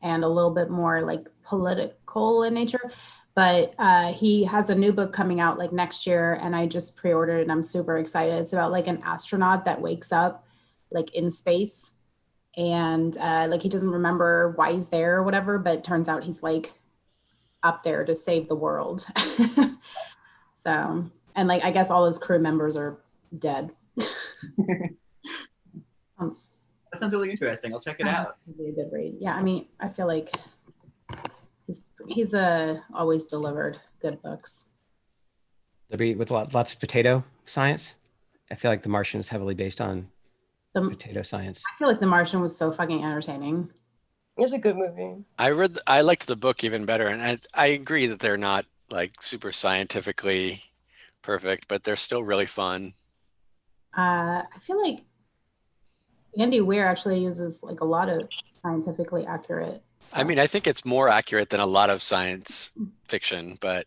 and a little bit more like political in nature. But he has a new book coming out like next year, and I just pre-ordered it and I'm super excited. It's about like an astronaut that wakes up like in space, and like he doesn't remember why he's there or whatever, but it turns out he's like up there to save the world. So, and like I guess all his crew members are dead. That sounds really interesting. I'll check it out. Really a good read. Yeah, I mean, I feel like he's always delivered good books. With lots of potato science. I feel like The Martian is heavily based on potato science. I feel like The Martian was so fucking entertaining. It was a good movie. I liked the book even better, and I agree that they're not like super scientifically perfect, but they're still really fun. I feel like Andy Weir actually uses like a lot of scientifically accurate stuff. I mean, I think it's more accurate than a lot of science fiction, but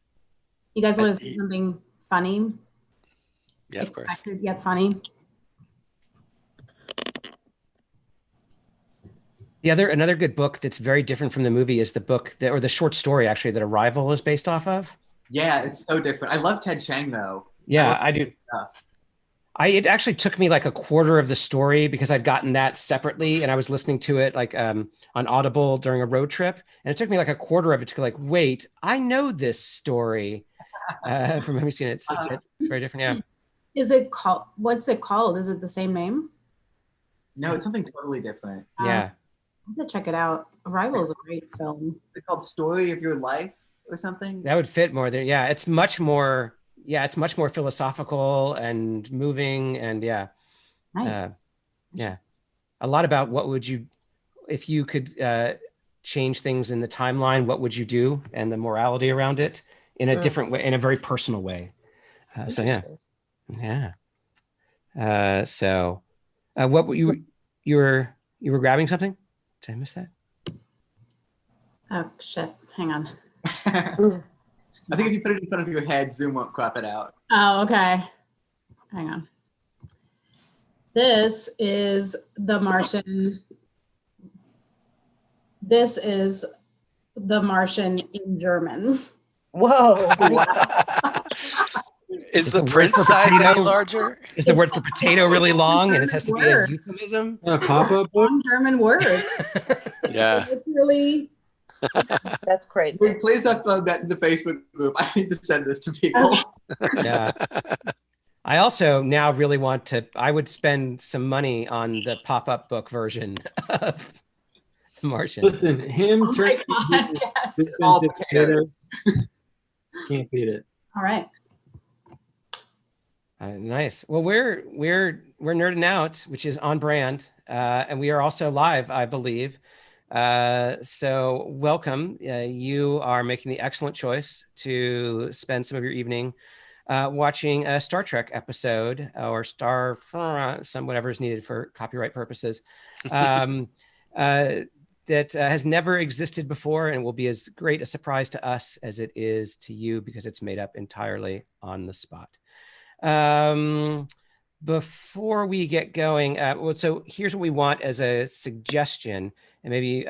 you guys want to say something funny? Yeah, of course. Yet funny. Another good book that's very different from the movie is the book or the short story actually that Arrival is based off of. Yeah, it's so different. I love Ted Chiang though. Yeah, I do. It actually took me like a quarter of the story because I'd gotten that separately and I was listening to it like on Audible during a road trip, and it took me like a quarter of it to go like, wait, I know this story from having seen it. It's very different. Yeah. Is it called? What's it called? Is it the same name? No, it's something totally different. Yeah. I'm gonna check it out. Arrival is a great film. It's called Story of Your Life or something. That would fit more there. Yeah, it's much more philosophical and moving, and nice. A lot about what would you, if you could change things in the timeline, what would you do, and the morality around it in a different way, in a very personal way. What you were grabbing something? Did I miss that? Oh shit! Hang on. I think if you put it in front of your head, Zoom won't crop it out. Oh, okay. Hang on. This is The Martian. This is The Martian in German. Whoa. Is the print size any larger? Is the word for potato really long and it has to be a euphemism? A pop-up book? Long German word. Yeah. It's really... That's crazy. Please upload that to the Facebook group. I need to send this to people. Yeah. I also now really I would spend some money on the pop-up book version of The Martian. Listen, turning yes. All potatoes. Can't beat it. All right. Nice. Well, we're nerding out, which is on brand, and we are also live, I believe. So welcome. You are making the excellent choice to spend some of your evening watching a Star Trek episode or whatever is needed for copyright purposes that has never existed before and will be as great a surprise to us as it is to you because it's made up entirely on the spot. Before we get going, so here's what we want as a suggestion, and maybe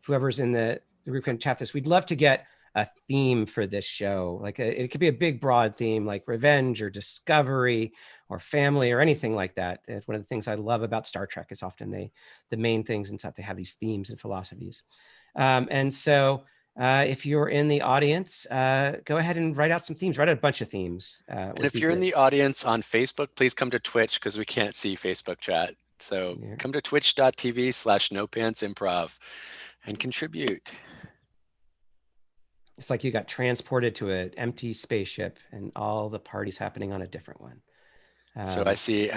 whoever's in the group can chat this. We'd love to get a theme for this show. Like it could be a big, broad theme, like revenge or discovery or family or anything like that. It's one of the things I love about Star Trek is often the main things and stuff. They have these themes and philosophies, and so. If you're in the audience, go ahead and write out some themes. Write out a bunch of themes. And if you're in the audience on Facebook, please come to Twitch because we can't see Facebook chat. So come to twitch.tv/NoPants Improv and contribute. It's like you got transported to an empty spaceship and all the parties happening on a different one. So I see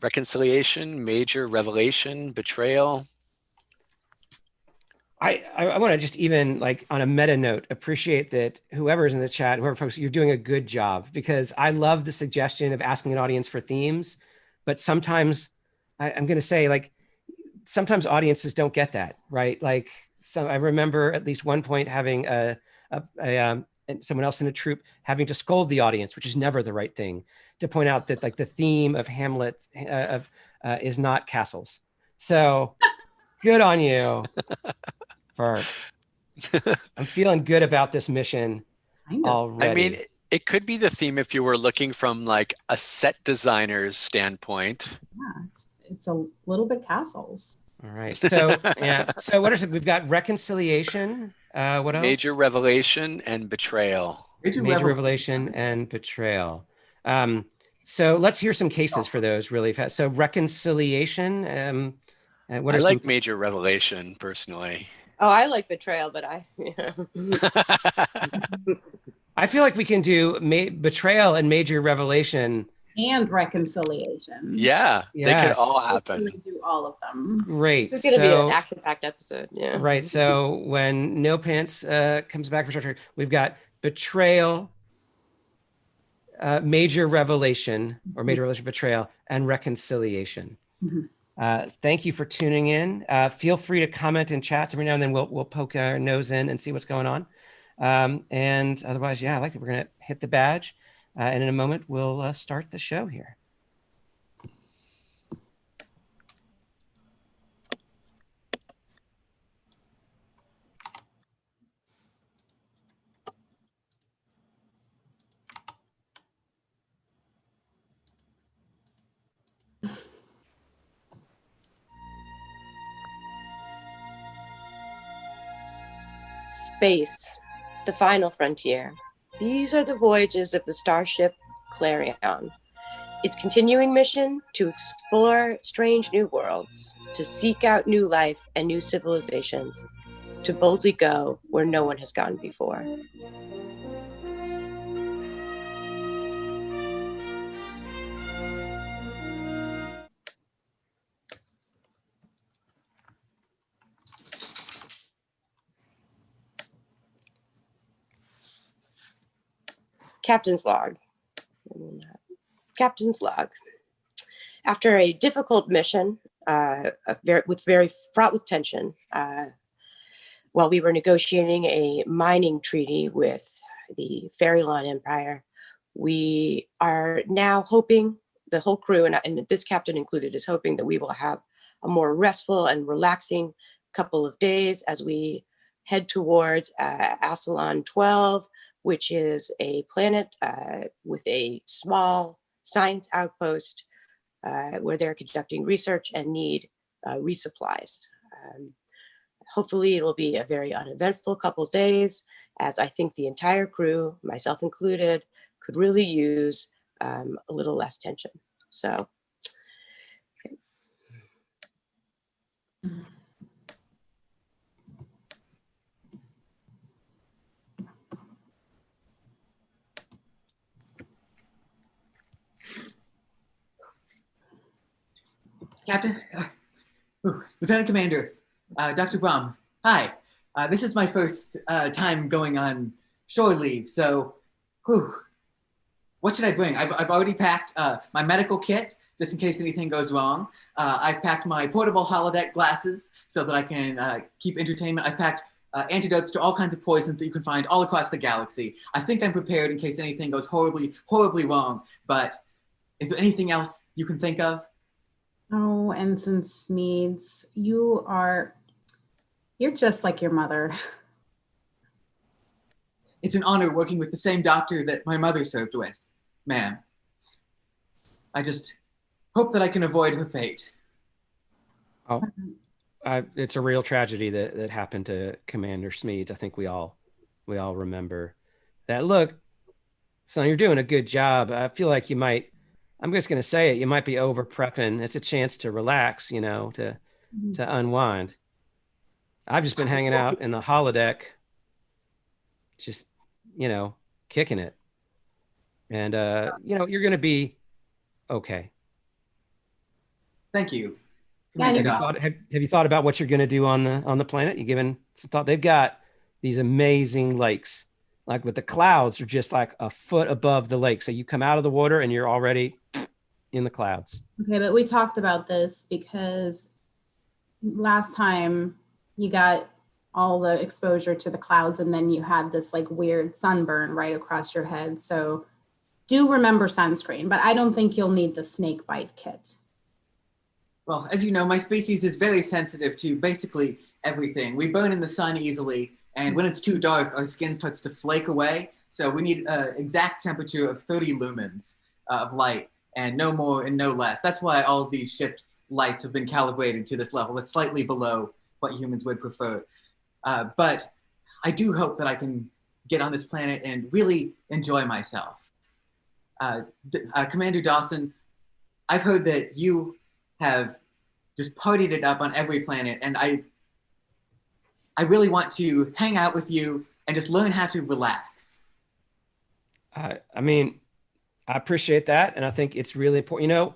reconciliation, major revelation, betrayal. I want to just even like on a meta note, appreciate that whoever's in the chat, whoever folks, you're doing a good job because I love the suggestion of asking an audience for themes, but sometimes I'm going to say like, sometimes audiences don't get that, right? Like I remember at least one point having someone else in a troupe having to scold the audience, which is never the right thing, to point out that like the theme of Hamlet is not castles. So Good on you. I'm feeling good about this mission Kind of. already. I mean, it could be the theme if you were looking from like a set designer's standpoint. Yeah, it's a little bit castles. All right. So yeah. So what is it? We've got reconciliation. What else? Major revelation and betrayal. Major revelation and betrayal. So let's hear some cases for those really fast. So reconciliation. What I are like some? major revelation personally. Oh, I like betrayal, but I feel like we can do betrayal and major revelation And reconciliation. Yeah, they could Yes. all happen. Really do all of them. Great. This is going to be an action-packed episode. Yeah. Right. So when No Pants comes back for structure, we've got betrayal, major revelation or major revelation, betrayal, and reconciliation. Thank you for tuning in. Feel free to comment in chats every now and then. We'll poke our nose in and see what's going on. And otherwise, yeah, I like that. We're going to hit the badge. And in a moment, we'll start the show here. Space, the final frontier. These are the voyages of the starship Clarion. Its continuing mission to explore strange new worlds, to seek out new life and new civilizations, to boldly go where no one has gone before. Captain's log. Captain's log. After a difficult mission, very fraught with tension, while we were negotiating a mining treaty with the Fairyland Empire, we are now hoping, the whole crew, and this captain included, is hoping that we will have a more restful and relaxing couple of days as we head towards Asalon 12, which is a planet with a small science outpost where they're conducting research and need resupplies. Hopefully it will be a very uneventful couple of days, as I think the entire crew, myself included, could really use a little less tension. So. Okay. Captain, Lieutenant Commander, Dr. Brum, hi. This is my first time going on shore leave, so what should I bring? I've already packed my medical kit, just in case anything goes wrong. I've packed my portable holodeck glasses so that I can keep entertainment. I've packed antidotes to all kinds of poisons that you can find all across the galaxy. I think I'm prepared in case anything goes horribly, horribly wrong, but is there anything else you can think of? Oh, Ensign Smeeds, you're just like your mother. It's an honor working with the same doctor that my mother served with, ma'am. I just hope that I can avoid her fate. Oh, it's a real tragedy that happened to Commander Smeeds. I think we all remember that. Look, son, you're doing a good job. I feel like you might, I'm just going to say it, you might be over prepping. It's a chance to relax, to unwind. I've just been hanging out in the holodeck, just, kicking it. And, you're going to be okay. Thank you. Yeah, have you thought about what you're going to do on the planet? You given some thought? They've got these amazing lakes, like with the clouds are just like a foot above the lake. So you come out of the water and you're already in the clouds. Okay, but we talked about this because last time you got all the exposure to the clouds and then you had this like weird sunburn right across your head. So do remember sunscreen, but I don't think you'll need the snake bite kit. Well, as you know, my species is very sensitive to basically everything. We burn in the sun easily, and when it's too dark, our skin starts to flake away. So we need an exact temperature of 30 lumens of light, and no more and no less. That's why all of these ships' lights have been calibrated to this level. It's slightly below what humans would prefer. But I do hope that I can get on this planet and really enjoy myself. Commander Dawson, I've heard that you have just partied it up on every planet, and I really want to hang out with you and just learn how to relax. I mean, I appreciate that, and I think it's really important. You know,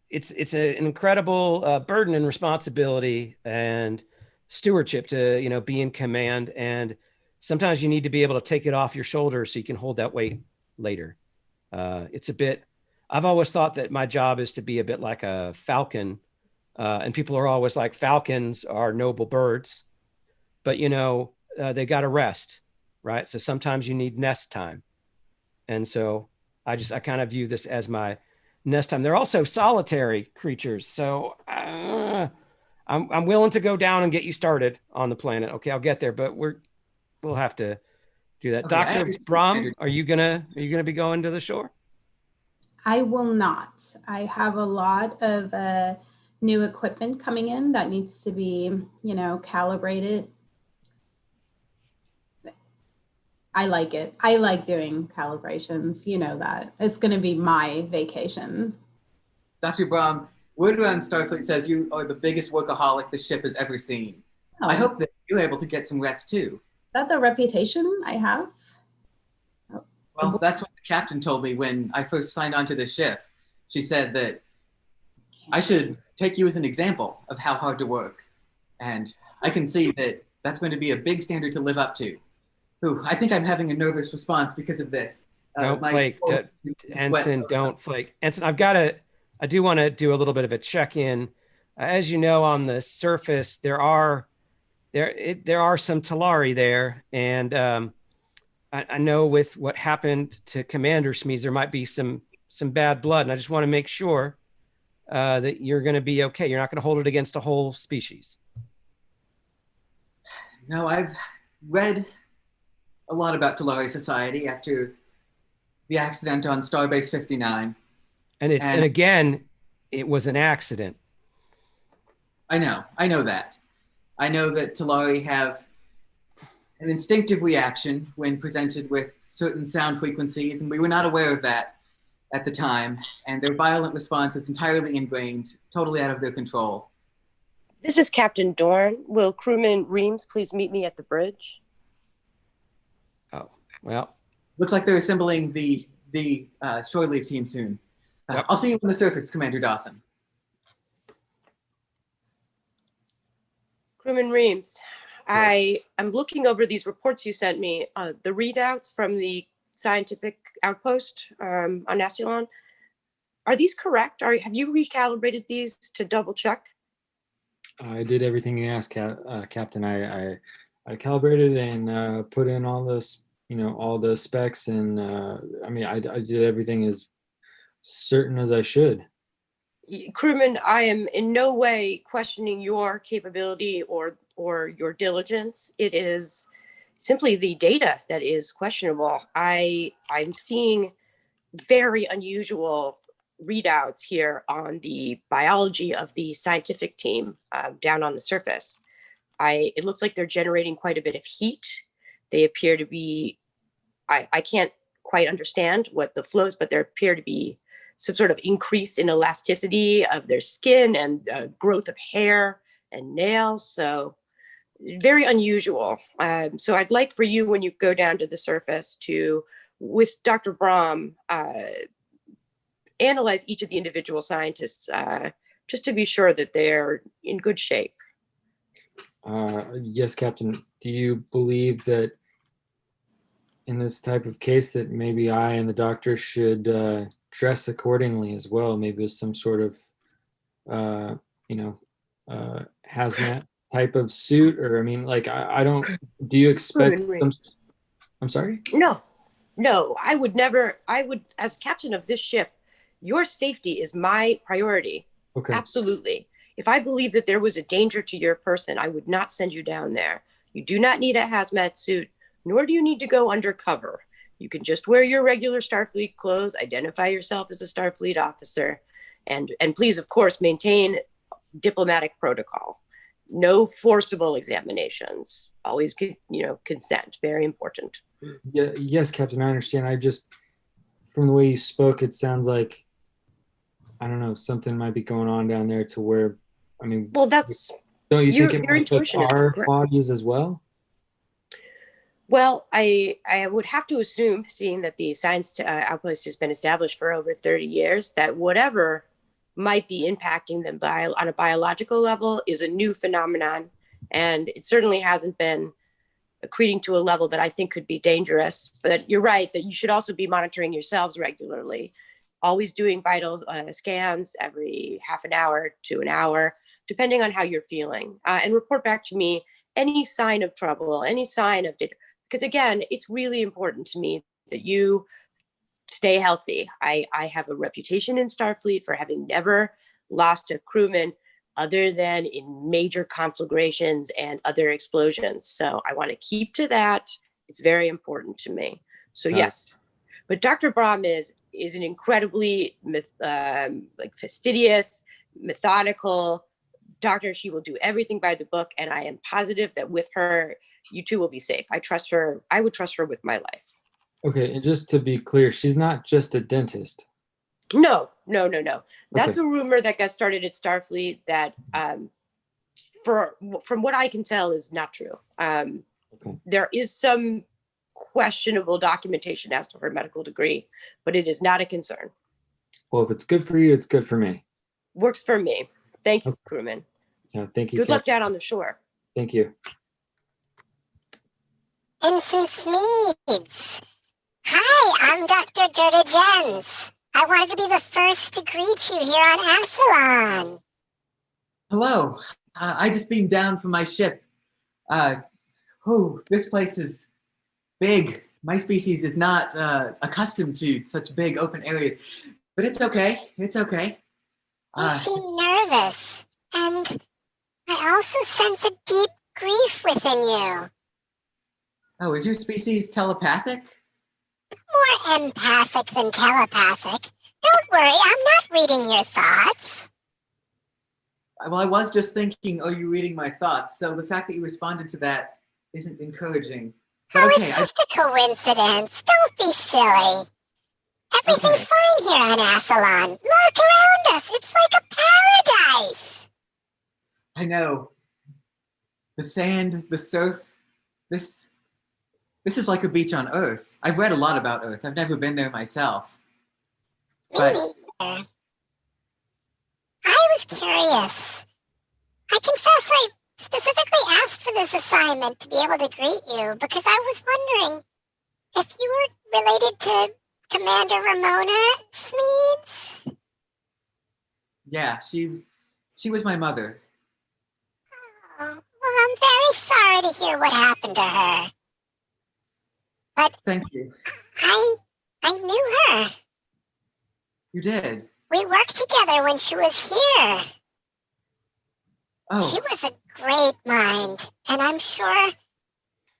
it's an incredible burden and responsibility and stewardship to be in command, and sometimes you need to be able to take it off your shoulders so you can hold that weight later. It's a bit. I've always thought that my job is to be a bit like a falcon, and people are always like, falcons are noble birds, but they got to rest, right? So sometimes you need nest time, and so I kind of view this as my nest time. They're also solitary creatures, so I'm willing to go down and get you started on the planet. Okay, I'll get there, but we'll have to do that. Okay, Dr. Brahm, are you gonna be going to the shore? I will not. I have a lot of new equipment coming in that needs to be, calibrated. I like it. I like doing calibrations. You know that. It's going to be my vacation. Dr. Brahm, word around Starfleet says you are the biggest workaholic the ship has ever seen. Oh, I hope that you're able to get some rest too. is that the reputation I have? Well, that's what the captain told me when I first signed onto the ship. She said that I should take you as an example of how hard to work. And I can see that that's going to be a big standard to live up to. Ooh, I think I'm having a nervous response because of this. Don't flake, Ensign, don't flake. Ensign, I do want to do a little bit of a check-in. As you know, on the surface, there are some Talari there, and I know with what happened to Commander Smeeds, there might be some bad blood, and I just want to make sure that you're going to be okay. You're not going to hold it against a whole species. No, I've read a lot about Talari society after the accident on Starbase 59. And again, it was an accident. I know that. I know that Talari have an instinctive reaction when presented with certain sound frequencies, and we were not aware of that at the time, and their violent response is entirely ingrained, totally out of their control. This is Captain Dorn. Will crewman Reams please meet me at the bridge? Oh, well. Looks like they're assembling the shore leave team soon. Yep. I'll see you on the surface, Commander Dawson. Crewman Reams, I am looking over these reports you sent me, the readouts from the scientific outpost on Astilon. Are these correct? Have you recalibrated these to double check? I did everything you asked, Captain. I calibrated and put in all this, all the specs, and I did everything as certain as I should. Crewman, I am in no way questioning your capability or your diligence. It is simply the data that is questionable. I'm seeing very unusual readouts here on the biology of the scientific team down on the surface. It looks like they're generating quite a bit of heat. They appear to be, I can't quite understand what the flows, but there appear to be some sort of increase in elasticity of their skin and growth of hair and nails. So very unusual. So I'd like for you, when you go down to the surface, to, with Dr. Brahm, analyze each of the individual scientists just to be sure that they're in good shape. Yes, Captain. Do you believe that in this type of case that maybe I and the doctor should dress accordingly as well? Maybe with some sort of, hazmat type of suit, or I don't. Do you expect some? I'm sorry. No, I would never. I would, as captain of this ship, your safety is my priority. Okay. Absolutely. If I believe that there was a danger to your person, I would not send you down there. You do not need a hazmat suit, nor do you need to go undercover. You can just wear your regular Starfleet clothes, identify yourself as a Starfleet officer, and please, of course, maintain diplomatic protocol. No forcible examinations. Always, consent. Very important. Yeah, yes, Captain, I understand. I just, from the way you spoke, it sounds like, I don't know, something might be going on down there to where, I mean, Well, that's don't you your think it your might affect intuition is our correct. bodies as well? Well, I would have to assume, seeing that the science outpost has been established for over 30 years, that whatever might be impacting them on a biological level is a new phenomenon, and it certainly hasn't been accreting to a level that I think could be dangerous. But you're right that you should also be monitoring yourselves regularly, always doing vital scans every half an hour to an hour, depending on how you're feeling, and report back to me any sign of trouble, any sign of, because again, it's really important to me that you stay healthy. I have a reputation in Starfleet for having never lost a crewman other than in major conflagrations and other explosions. So I want to keep to that. It's very important to me. So yes, but Dr. Brahm is an incredibly fastidious, methodical doctor. She will do everything by the book, and I am positive that with her, you two will be safe. I trust her. I would trust her with my life. Okay, and just to be clear, she's not just a dentist. No. That's Okay. a rumor that got started at Starfleet that, from what I can tell, is not true. Okay. There is some questionable documentation as to her medical degree, but it is not a concern. Well, if it's good for you, it's good for me. Works for me. Thank you, Okay. crewman. Thank you. Good luck Captain. down on the shore. Thank you. Ensign Smeeds. Hi, I'm Dr. Durda Jens. I wanted to be the first to greet you here on Asalon. Hello. I just beamed down from my ship. This place is big. My species is not accustomed to such big open areas, but it's okay. It's okay. You seem nervous, and I also sense a deep grief within you. Oh, is your species telepathic? More empathic than telepathic. Don't worry, I'm not reading your thoughts. Well, I was just thinking, are you reading my thoughts? So the fact that you responded to that isn't encouraging. But okay, it's just a coincidence. Don't be silly. Everything's fine here on Asalon. Look around us. It's like a paradise. I know. The sand, the surf, this is like a beach on Earth. I've read a lot about Earth. I've never been there myself. Me neither. I was curious. I confess I specifically asked for this assignment to be able to greet you because I was wondering if you were related to Commander Ramona Smeeds. Yeah, she was my mother. Oh, well, I'm very sorry to hear what happened to her. But thank you. I knew her. You did? We worked together when she was here. Oh. She was a great mind, and I'm sure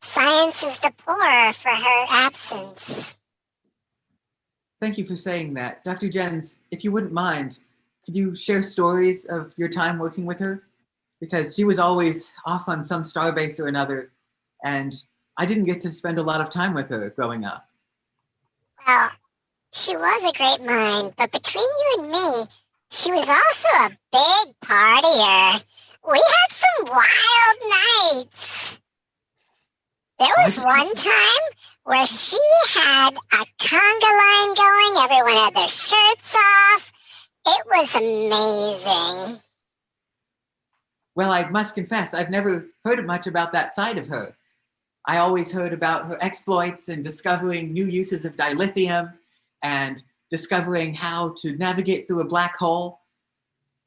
science is the poorer for her absence. Thank you for saying that. Dr. Jens, if you wouldn't mind, could you share stories of your time working with her? Because she was always off on some starbase or another, and I didn't get to spend a lot of time with her growing up. Well, she was a great mind, but between you and me, she was also a big partier. We had some wild nights. There was one time where she had a conga line going. Everyone had their shirts off. It was amazing. Well, I must confess, I've never heard much about that side of her. I always heard about her exploits and discovering new uses of dilithium and discovering how to navigate through a black hole.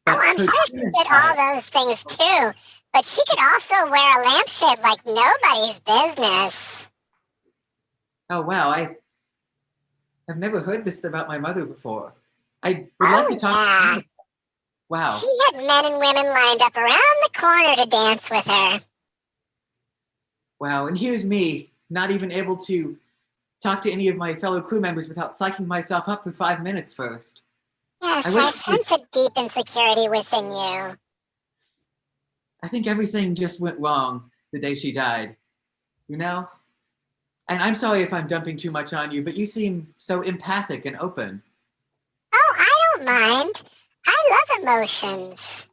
Oh, I'm sure she did all those things too, but she could also wear a lampshade like nobody's business. Oh, wow. I've never heard this about my mother before. I would like to talk to her. Wow. She had men and women lined up around the corner to dance with her. Wow. And here's me, not even able to talk to any of my fellow crew members without psyching myself up for 5 minutes first. Yes, I I wish- sense a deep insecurity within you. I think everything just went wrong the day she died. You know? And I'm sorry if I'm dumping too much on you, but you seem so empathic and open. Oh, I don't mind. I love emotions.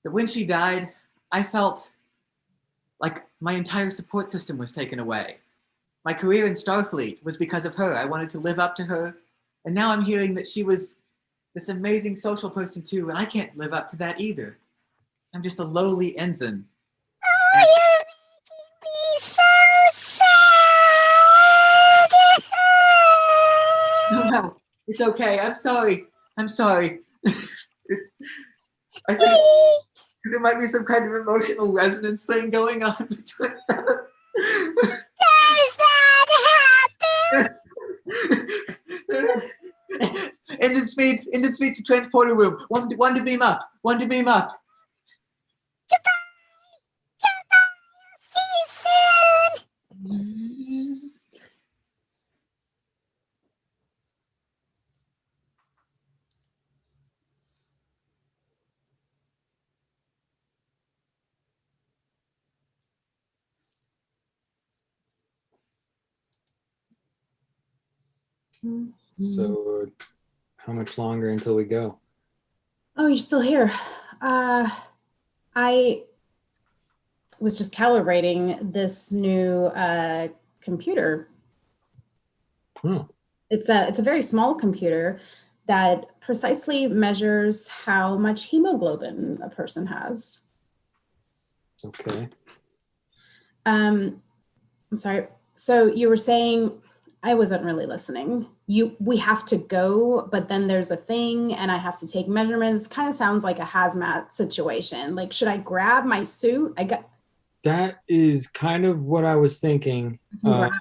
But when she died, I felt like my entire support system was taken away. My career in Starfleet was because of her. I wanted to live up to her. And now I'm hearing that she was this amazing social person too, and I can't live up to that either. I'm just a lowly ensign. Oh, you're making me so sad. No, it's okay. I'm sorry. I'm sorry. I think there might be some kind of emotional resonance thing going on between us. Does that happen? Engine speeds to transporter room. One to beam up. One to beam up. Goodbye. See you soon. So, how much longer until we go? Oh, you're still here. I was just calibrating this new computer. Oh, It's a very small computer that precisely measures how much hemoglobin a person has. okay. I'm sorry. So you were saying, I wasn't really listening. We have to go, but then there's a thing and I have to take measurements. Kind of sounds like a hazmat situation. Like, should I grab my suit? That is kind of what I was thinking. Right.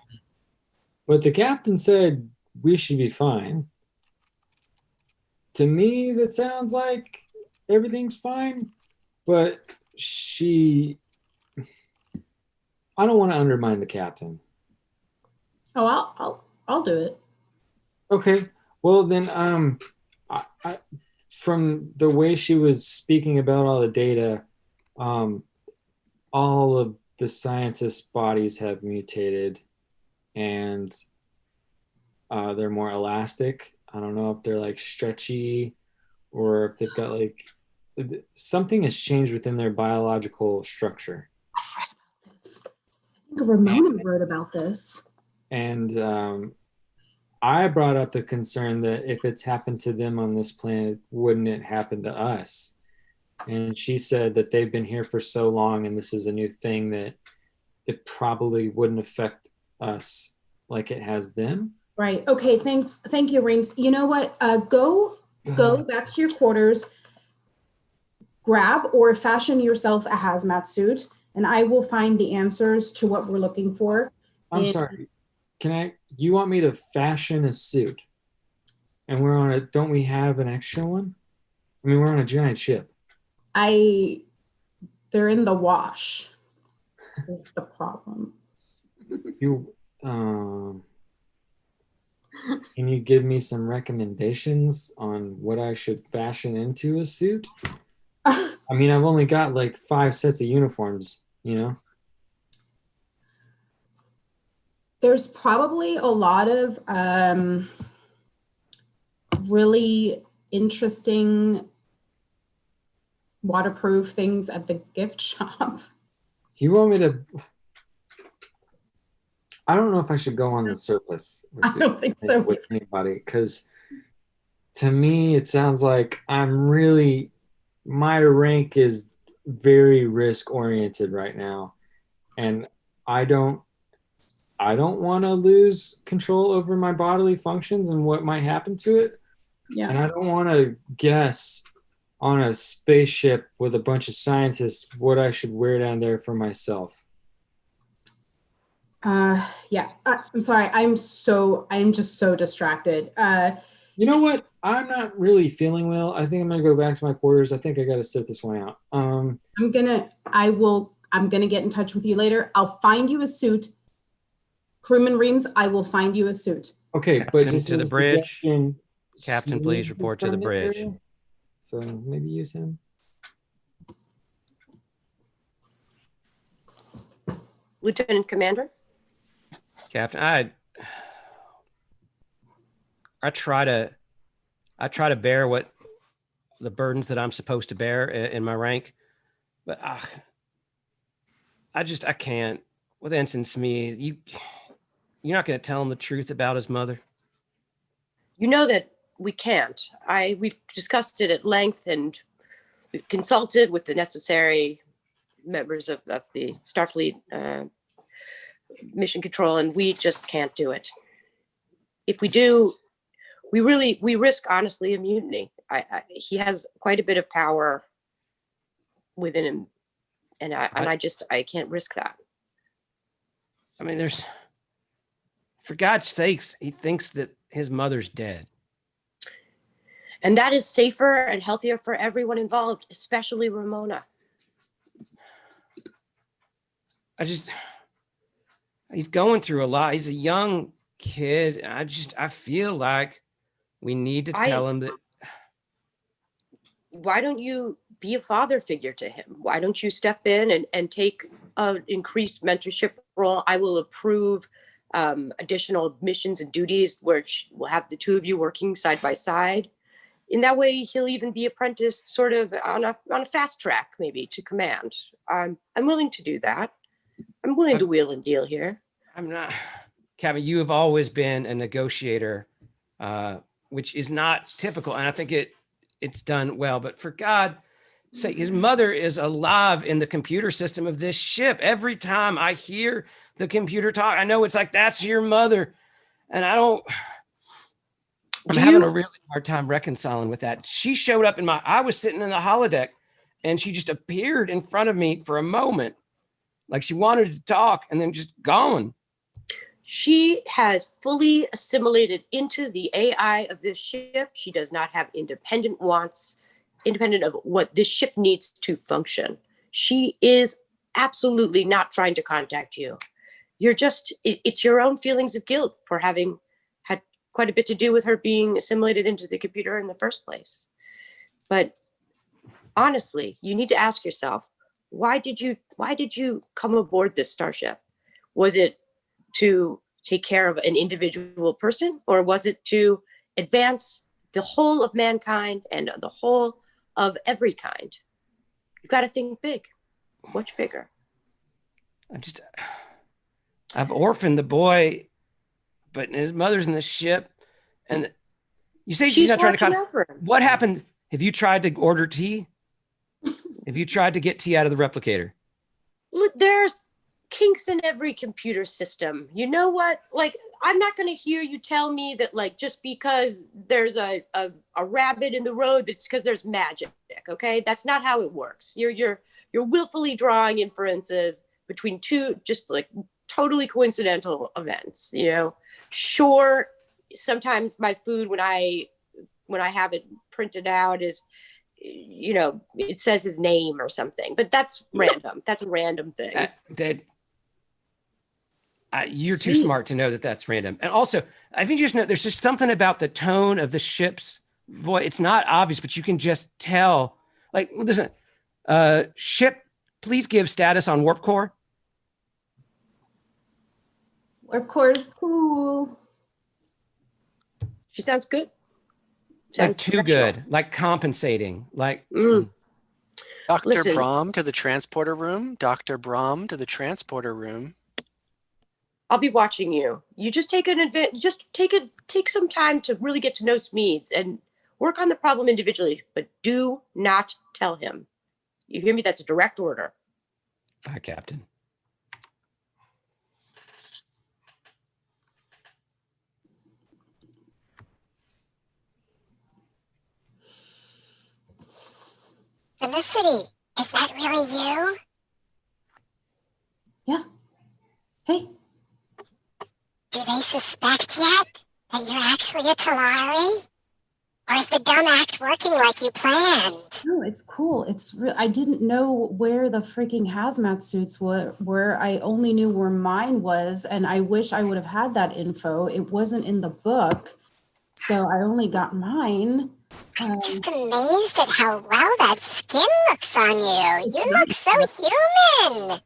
But the captain said we should be fine. To me, that sounds like everything's fine. But I don't want to undermine the captain. Oh, I'll do it. Okay. Well, then, from the way she was speaking about all the data, all of the scientists' bodies have mutated, and they're more elastic. I don't know if they're like stretchy, or if they've got like something has changed within their biological structure. I've read about this. I think Ramona wrote about this. And I brought up the concern that if it's happened to them on this planet, wouldn't it happen to us? And she said that they've been here for so long and this is a new thing that it probably wouldn't affect us like it has them. Right. Okay. Thanks. Thank you, Reams. You know what? Go back to your quarters, grab or fashion yourself a hazmat suit, and I will find the answers to what we're looking for. I'm sorry. You want me to fashion a suit? And don't we have an extra one? I mean, we're on a giant ship. They're in the wash is the problem. Can you give me some recommendations on what I should fashion into a suit? I mean, I've only got like 5 sets of uniforms, you know? There's probably a lot of really interesting waterproof things at the gift shop. You want me to? I don't know if I should go on the surface I don't think so. with anybody, because to me it sounds like my rank is very risk oriented right now, and I don't want to lose control over my bodily functions and what might happen to it. Yeah. And I don't want to guess on a spaceship with a bunch of scientists what I should wear down there for myself. Yeah. I'm sorry. I'm just so distracted. You know what? I'm not really feeling well. I think I'm gonna go back to my quarters. I think I gotta sit this one out. I'm gonna get in touch with you later. I'll find you a suit. Crewman Reams, I will find you a suit. Okay, but Captain just to the as a bridge. suggestion, Captain, please Smooth is report to the from the bridge. area, so maybe use him. Lieutenant Commander? Captain, I try to bear what the burdens that I'm supposed to bear in my rank, but I can't. With Ensign Smee, you're not going to tell him the truth about his mother. You know that we can't. We've discussed it at length, and we've consulted with the necessary members of the Starfleet mission control, and we just can't do it. If we do, we risk, honestly, a mutiny. He has quite a bit of power within him, and I can't risk that. I mean, for God's sakes, he thinks that his mother's dead. And that is safer and healthier for everyone involved, especially Ramona. He's going through a lot. He's a young kid. I feel like we need to tell him that. Why don't you be a father figure to him? Why don't you step in and take an increased mentorship role? I will approve additional missions and duties where we'll have the two of you working side by side. In that way, he'll even be apprenticed sort of on a fast track, maybe, to command. I'm willing to do that. I'm willing to wheel and deal here. I'm not, Captain. You have always been a negotiator, which is not typical, and I think it's done well. But for God's sake, his mother is alive in the computer system of this ship. Every time I hear the computer talk, I know it's like, that's your mother, and I'm having a really hard time reconciling with that. She showed up I was sitting in the holodeck, and she just appeared in front of me for a moment, like she wanted to talk, and then just gone. She has fully assimilated into the AI of this ship. She does not have independent wants, independent of what this ship needs to function. She is absolutely not trying to contact you. It's your own feelings of guilt for having had quite a bit to do with her being assimilated into the computer in the first place. But honestly, you need to ask yourself, why did you come aboard this starship? Was it to take care of an individual person, or was it to advance the whole of mankind and the whole of every kind? You've got to think big, much bigger. I've orphaned the boy, but his mother's in the ship, and you say she's not trying to contact. What happened? Have you tried to order tea? Have you tried to get tea out of the replicator? Look, there's kinks in every computer system. You know what? Like, I'm not going to hear you tell me that, like, just because there's a rabbit in the road, that's because there's magic. Okay, that's not how it works. You're willfully drawing inferences between two just like totally coincidental events. You know, sure, sometimes my food when I have it printed out is, you know, it says his name or something, but that's random. That's a random thing. You're too smart to know that that's random. And also, I think you just know there's just something about the tone of the ship's voice. It's not obvious, but you can just tell. Like, listen, ship, please give status on warp core. Warp core is cool. She sounds good. Like too good, like compensating, like. Dr. Brahm to the transporter room. Dr. Brahm to the transporter room. I'll be watching you. You just take take some time to really get to know Smeeds and work on the problem individually, but do not tell him. You hear me? That's a direct order. Hi, Captain. Felicity, is that really you? Yeah. Hey. Do they suspect yet that you're actually a Talari? Or is the dumb act working like you planned? No, it's cool. It's real. I didn't know where the freaking hazmat suits were. I only knew where mine was, and I wish I would have had that info. It wasn't in the book, so I only got mine. I'm just amazed at how well that skin looks on you. You look so human.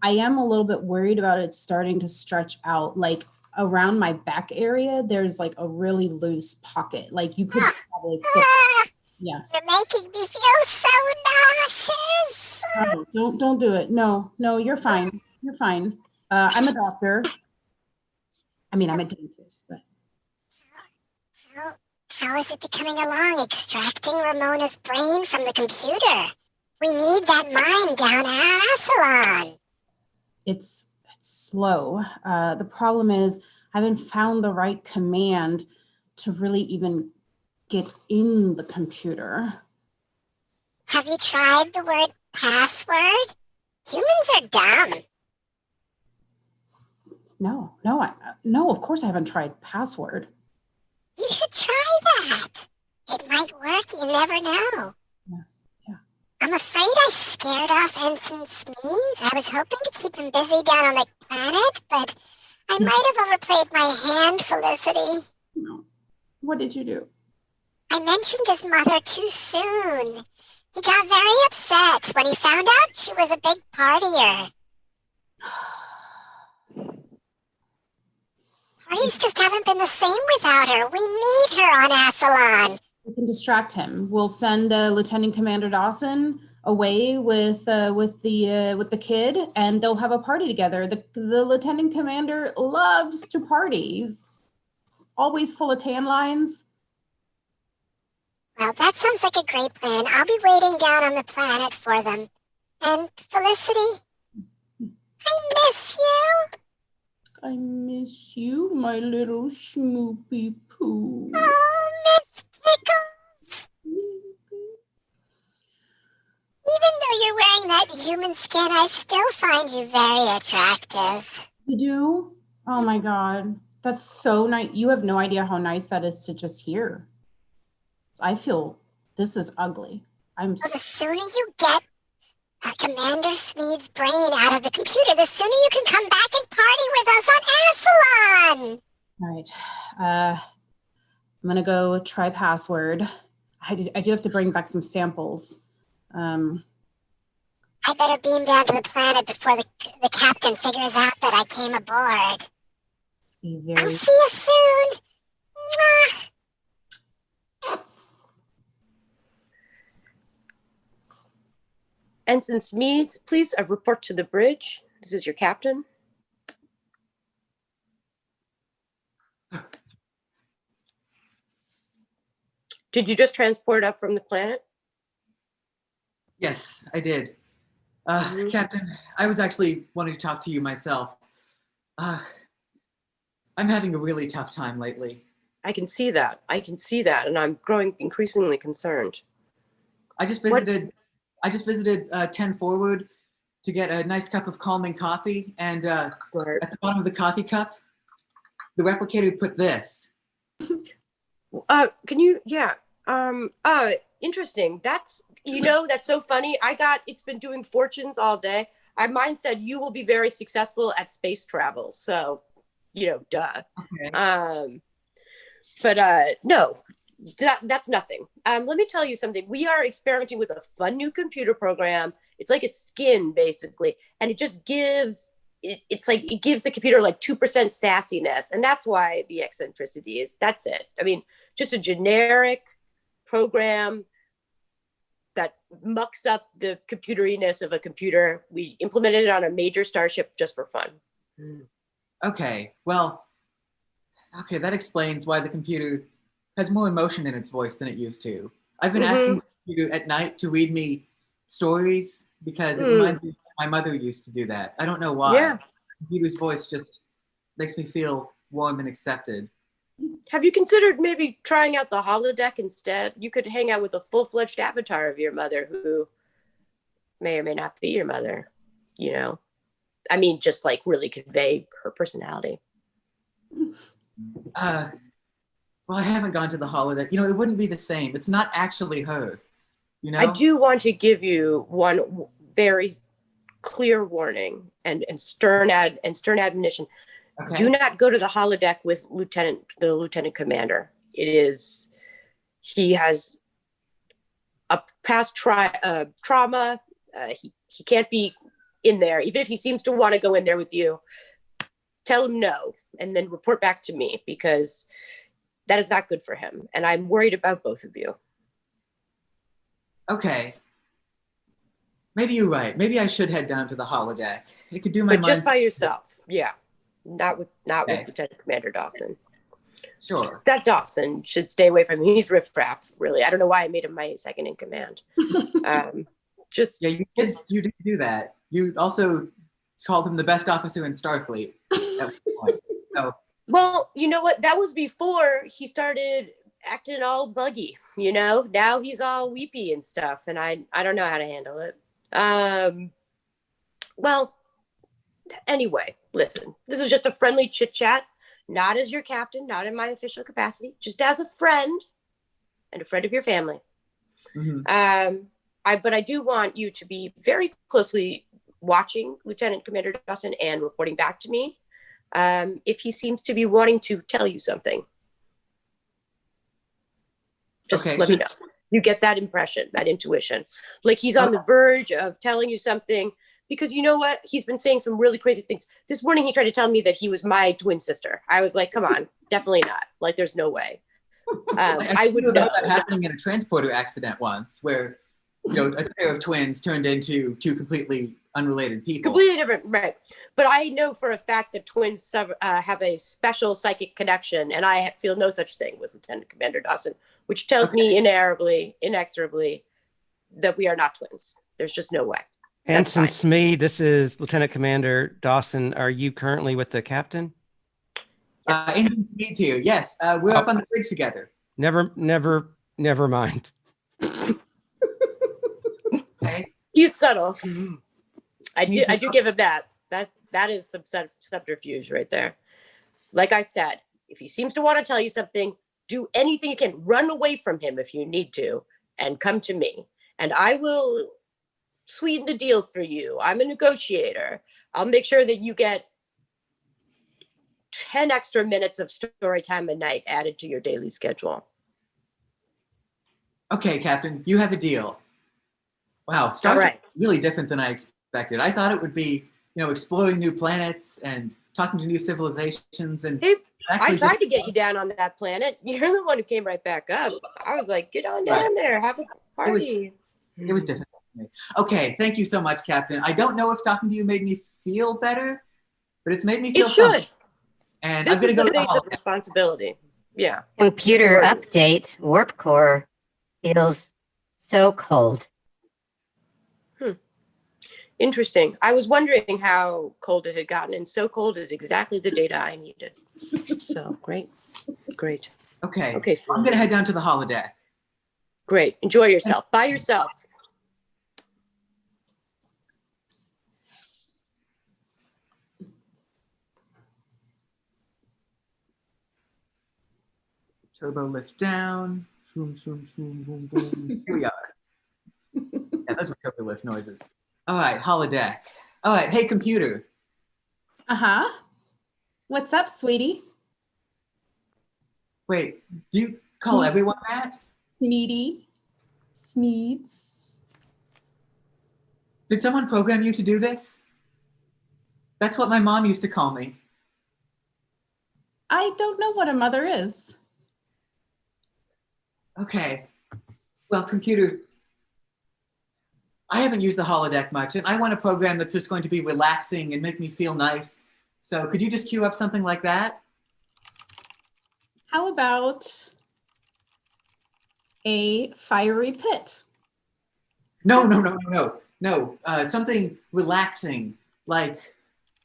I am a little bit worried about it starting to stretch out. Like around my back area, there's like a really loose pocket. Like you could probably fit. Yeah. You're making me feel so nauseous. Oh, don't do it. No, you're fine. You're fine. I'm a doctor. I mean, I'm a dentist, but. How is it coming along, extracting Ramona's brain from the computer? We need that mind down at Assalon. It's slow. The problem is I haven't found the right command to really even get in the computer. Have you tried the word password? Humans are dumb. No, of course I haven't tried password. You should try that. It might work, you never know. Yeah. I'm afraid I scared off Ensign Smeeds. I was hoping to keep him busy down on the planet, but I might have overplayed my hand, Felicity. No. What did you do? I mentioned his mother too soon. He got very upset when he found out she was a big partier. Parties just haven't been the same without her. We need her on Assalon. We can distract him. We'll send Lieutenant Commander Dawson away with the kid, and they'll have a party together. The Lieutenant Commander loves to party. He's always full of tan lines. Well, that sounds like a great plan. I'll be waiting down on the planet for them. And Felicity, I miss you. I miss you, my little Schmoopy Poo. Oh, Miss Pickles. Even though you're wearing that human skin, I still find you very attractive. You do? Oh my God. That's so nice. You have no idea how nice that is to just hear. I feel this is ugly. Well, the sooner you get Commander Smeed's brain out of the computer, the sooner you can come back and party with us on Assalon. All right. I'm going to go try password. I do have to bring back some samples. I better beam down to the planet before the captain figures out that I came aboard. I'll see you soon. Mwah. Ensign Smeeds, please report to the bridge. This is your captain. Did you just transport up from the planet? Yes, I did. Captain, I was actually wanting to talk to you myself. I'm having a really tough time lately. I can see that. And I'm growing increasingly concerned. I just visited 10 Forward to get a nice cup of calming coffee, and at the bottom of the coffee cup, the replicator put this. Interesting. That's so funny. It's been doing fortunes all day. Mine said you will be very successful at space travel. So, duh. Okay. No, that's nothing. Let me tell you something. We are experimenting with a fun new computer program. It's like a skin, basically. And it just gives, it gives the computer like 2% sassiness. And that's why the eccentricity is, that's it. I mean, just a generic program that mucks up the computeriness of a computer. We implemented it on a major starship just for fun. Okay, well, that explains why the computer has more emotion in its voice than it used to. I've been asking the computer at night to read me stories because it reminds me of my mother used to do that. I don't know why. Yeah. The computer's voice just makes me feel warm and accepted. Have you considered maybe trying out the holodeck instead? You could hang out with a full-fledged avatar of your mother who may or may not be your mother, I mean, just like really convey her personality. Well, I haven't gone to the holodeck. You know, it wouldn't be the same. It's not actually her. You know? I do want to give you one very clear warning and stern admonition. Okay. Do not go to the holodeck with the lieutenant commander. He has a past trauma. He can't be in there. Even if he seems to want to go in there with you, tell him no, and then report back to me, because that is not good for him. And I'm worried about both of you. Okay. Maybe you're right. Maybe I should head down to the holodeck. It could do my But just by yourself. Yeah. Not with Lieutenant Commander Dawson. Sure. That Dawson should stay away from him. He's riffraff, really. I don't know why I made him my second in command. Yeah, you did do that. You also called him the best officer in Starfleet. So, well, you know what? That was before he started acting all buggy, you know? Now he's all weepy and stuff, and I don't know how to handle it. Well, anyway, listen, this was just a friendly chit chat, not as your captain, not in my official capacity, just as a friend and a friend of your family. mm-hmm. But I do want you to be very closely watching Lieutenant Commander Dawson and reporting back to me if he seems to be wanting to tell you something. Just let me know. You get that impression, that intuition. Like he's on the verge of telling you something, because you know what? He's been saying some really crazy things. This morning, he tried to tell me that he was my twin sister. I was like, come on, definitely not. Like, there's no way. I would know that happening in a transporter accident once, where a pair of twins turned into two completely unrelated people. Completely different, right? But I know for a fact that twins have a special psychic connection, and I feel no such thing with Lieutenant Commander Dawson, which tells me inexorably, that we are not twins. There's just no way. Ensign Smee, this is Lieutenant Commander Dawson. Are you currently with the captain? Yes. Ensign Smee's here. Yes, we're up on the bridge together. Never mind. Okay. He's subtle. I do give him that. That is some subterfuge right there. Like I said, if he seems to want to tell you something, do anything you can. Run away from him if you need to, and come to me, and I will sweeten the deal for you. I'm a negotiator. I'll make sure that you get 10 extra minutes of story time a night added to your daily schedule. Okay, Captain, you have a deal. Wow, Star Trek is really different than I expected. I thought it would be, exploring new planets and talking to new civilizations. And hey, I tried to get you down on that planet. You're the one who came right back up. I was like, get on down there, have a party. It was different. Okay, thank you so much, Captain. I don't know if talking to you made me feel better, but it's made me feel something. And I'm going to go to the hall. Responsibility. Yeah. Computer update. Warp core feels so cold. Interesting. I was wondering how cold it had gotten, and so cold is exactly the data I needed. So great. Okay. So I'm going to head down to the holodeck. Great. Enjoy yourself. By yourself. Turbo lift down. Boom, boom, boom, boom, boom. Here we are. Yeah, those were turbo lift noises. All right, holodeck. All right, hey, computer. Uh-huh. What's up, sweetie? Wait, do you call everyone that? Smeedy. Smeeds. Did someone program you to do this? That's what my mom used to call me. I don't know what a mother is. Okay. Well, computer, I haven't used the holodeck much, and I want a program that's just going to be relaxing and make me feel nice. So could you just cue up something like that? How about a fiery pit? No. Something relaxing, like,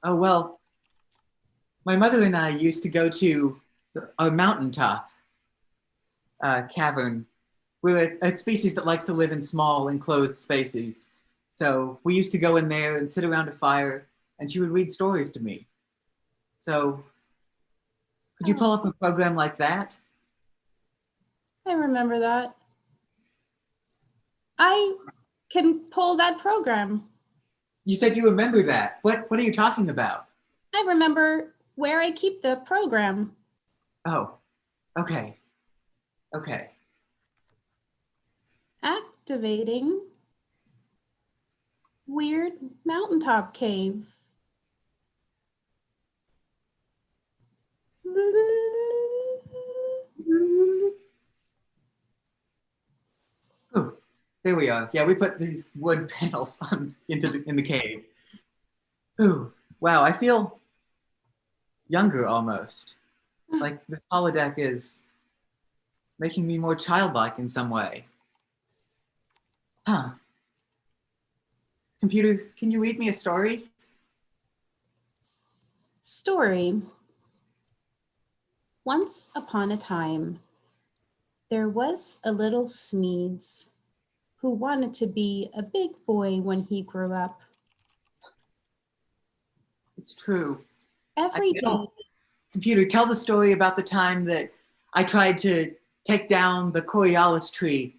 my mother and I used to go to a mountaintop cavern. We're a species that likes to live in small, enclosed spaces. So we used to go in there and sit around a fire, and she would read stories to me. So could you pull up a program like that? I remember that. I can pull that program. You said you remember that. What are you talking about? I remember where I keep the program. Oh, okay. Okay. Activating weird mountaintop cave. Oh, there we are. Yeah, we put these wood panels in the cave. Ooh, wow, I feel younger almost. Like the holodeck is making me more childlike in some way. Huh. Computer, can you read me a story? Story. Once upon a time, there was a little Smeeds who wanted to be a big boy when he grew up. It's true. Every day. Computer, tell the story about the time that I tried to take down the Coriolis tree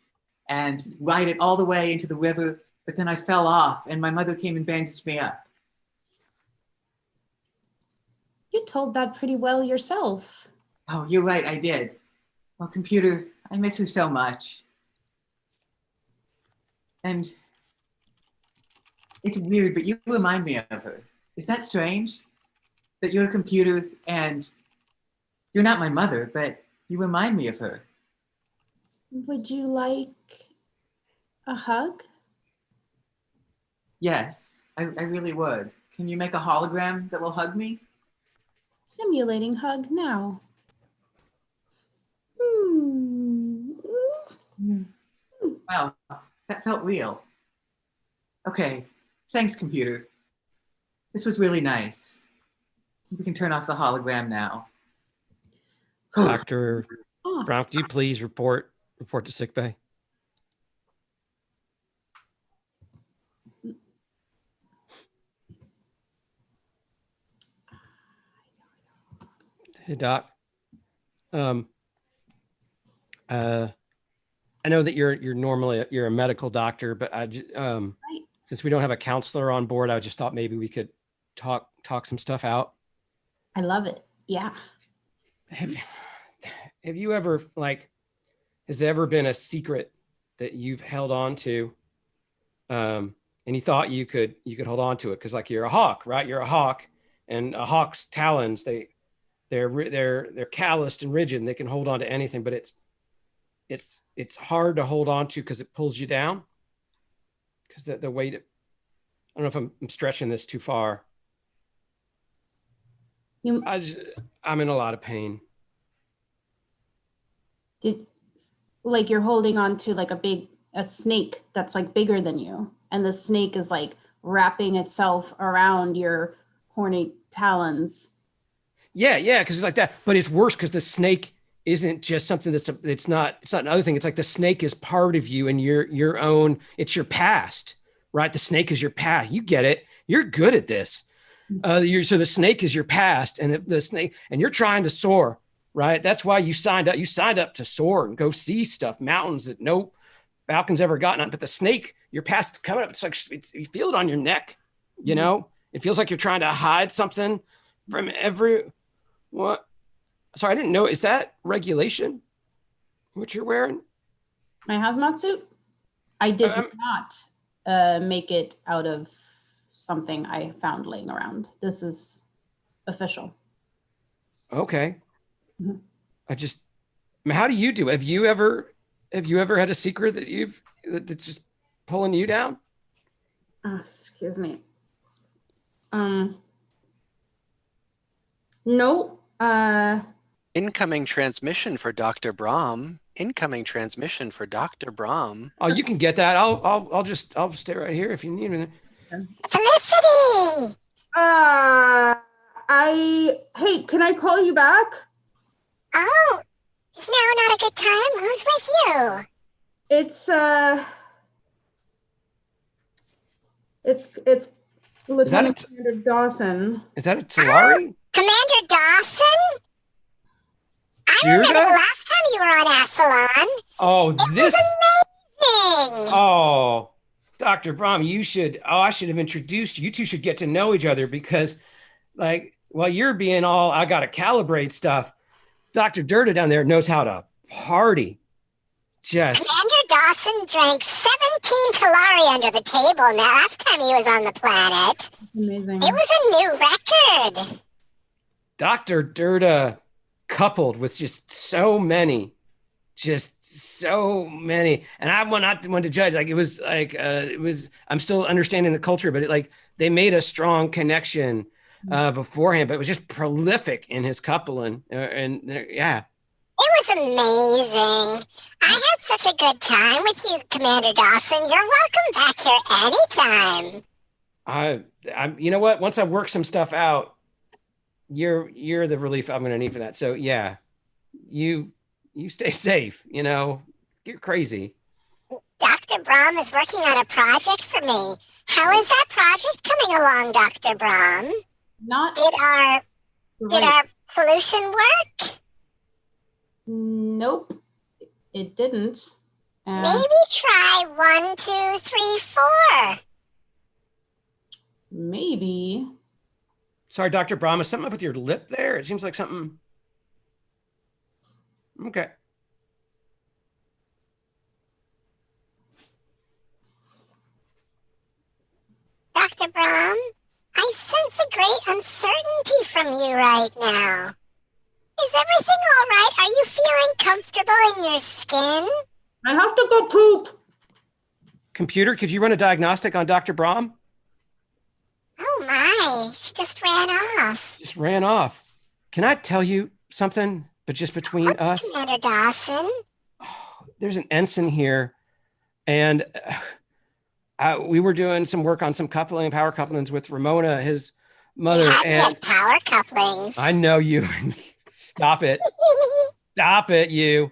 and ride it all the way into the river, but then I fell off and my mother came and bandaged me up. You told that pretty well yourself. Oh, you're right, I did. Well, computer, I miss her so much. And it's weird, but you remind me of her. Is that strange? That you're a computer and you're not my mother, but you remind me of her. Would you like a hug? Yes, I really would. Can you make a hologram that will hug me? Simulating hug now. Wow, that felt real. Okay, thanks, computer. This was really nice. We can turn off the hologram now. Dr. Brown, could you please report to sickbay? Hey, Doc. I know that you're normally a medical doctor, but since we don't have a counselor on board, I just thought maybe we could talk some stuff out. I love it. Yeah. Have you ever, has there ever been a secret that you've held on to, and you thought you could hold on to it because you're a hawk, right? You're a hawk, and a hawk's talons, they're calloused and rigid, and they can hold on to anything, but it's hard to hold on to because it pulls you down. Because the weight, I don't know if I'm stretching this too far. I'm in a lot of pain. You're holding on to a snake that's bigger than you, and the snake is wrapping itself around your horny talons. Yeah, because it's like that, but it's worse because the snake isn't just something it's not another thing. It's like the snake is part of you and your own, it's your past, right? The snake is your past. You get it. You're good at this. So the snake is your past, and the snake, and you're trying to soar, right? That's why you signed up. You signed up to soar and go see stuff, mountains that no falcon's ever gotten on. But the snake, your past is coming up. It's you feel it on your neck, you know? It feels like you're trying to hide something from what? Sorry, I didn't know. Is that regulation? What you're wearing? My hazmat suit? I did not make it out of something I found laying around. This is official. Okay. Mm-hmm. How do you do it? Have you ever had a secret that's just pulling you down? Excuse me. No. Incoming transmission for Dr. Brahm. Incoming transmission for Dr. Brahm. Oh, you can get that. I'll stay right here if you need me. Felicity! Hey, can I call you back? Oh, is now not a good time? Who's with you? It's Lieutenant Commander Dawson. Is that a Solari? Commander Dawson? I remember the Deirdre? last time you were on Assalon. Oh, It this. was amazing. Oh, Dr. Brahm, you should. Oh, I should have introduced you. You two should get to know each other because, like, while you're being all, I got to calibrate stuff, Dr. Deirdre down there knows how to party. Just. Commander Dawson drank 17 Talari under the table now last time he was on the planet. Amazing. It was a new record. Dr. Deirdre coupled with just so many. And I'm not one to judge. Like, I'm still understanding the culture, but they made a strong connection beforehand, but it was just prolific in his coupling. Yeah. It was amazing. I had such a good time with you, Commander Dawson. You're welcome back here anytime. You know what? Once I work some stuff out, you're the relief I'm going to need for that. So yeah, you stay safe. Get crazy. Dr. Brahm is working on a project for me. How is that project coming along, Dr. Brahm? Did our solution work? Nope, it didn't. Maybe try 1, 2, 3, 4. Maybe. Sorry, Dr. Brahm, is something up with your lip there? It seems like something. Okay. Dr. Brahm, I sense a great uncertainty from you right now. Is everything all right? Are you feeling comfortable in your skin? I have to go poop. Computer, could you run a diagnostic on Dr. Brahm? Oh my, she just ran off. Just ran off. Can I tell you something, but just between us? Commander Dawson? There's an ensign here, and we were doing some work on some power couplings with Ramona, his mother. And power couplings. I know you. Stop it. Stop it, you.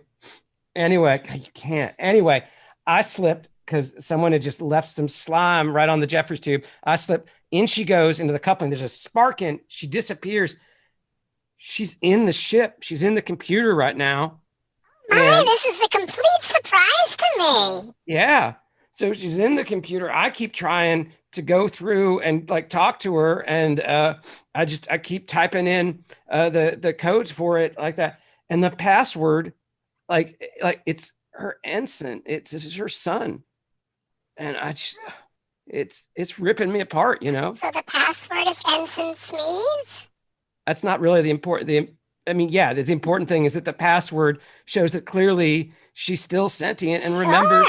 Anyway, you can't. Anyway, I slipped because someone had just left some slime right on the Jeffries tube. I slipped. In she goes into the coupling. There's a spark in. She disappears. She's in the ship. She's in the computer right now. This is a complete surprise to me. Yeah. So she's in the computer. I keep trying to go through and talk to her, and I keep typing in the codes for it like that, and the password, like it's her ensign. It's her son, and it's ripping me apart. So the password is Ensign Smeeds? That's not really the important. The important thing is that the password shows that clearly she's still sentient and remembers.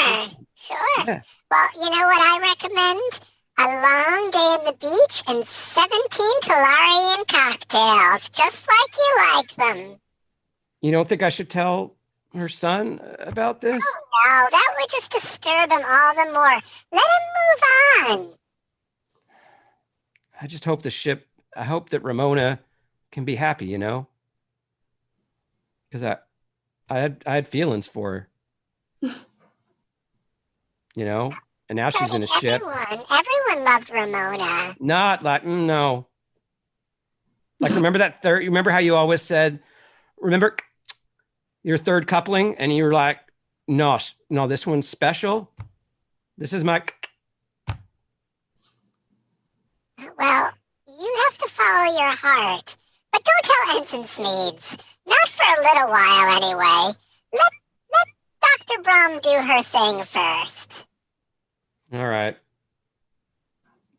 Sure. Yeah. Well, you know what I recommend? A long day on the beach and 17 Talarian cocktails, just like you like them. You don't think I should tell her son about this? Oh, no, that would just disturb him all the more. Let him move on. I just hope I hope that Ramona can be happy, because I had feelings for her. And now she's in a ship. Everyone loved Ramona. Not like, no. Remember remember how you always said, remember your third coupling? And you were like, no, this one's special. This is my. Well, you have to follow your heart. But don't tell Ensign Smeeds. Not for a little while, anyway. Let Dr. Brahm do her thing first. All right.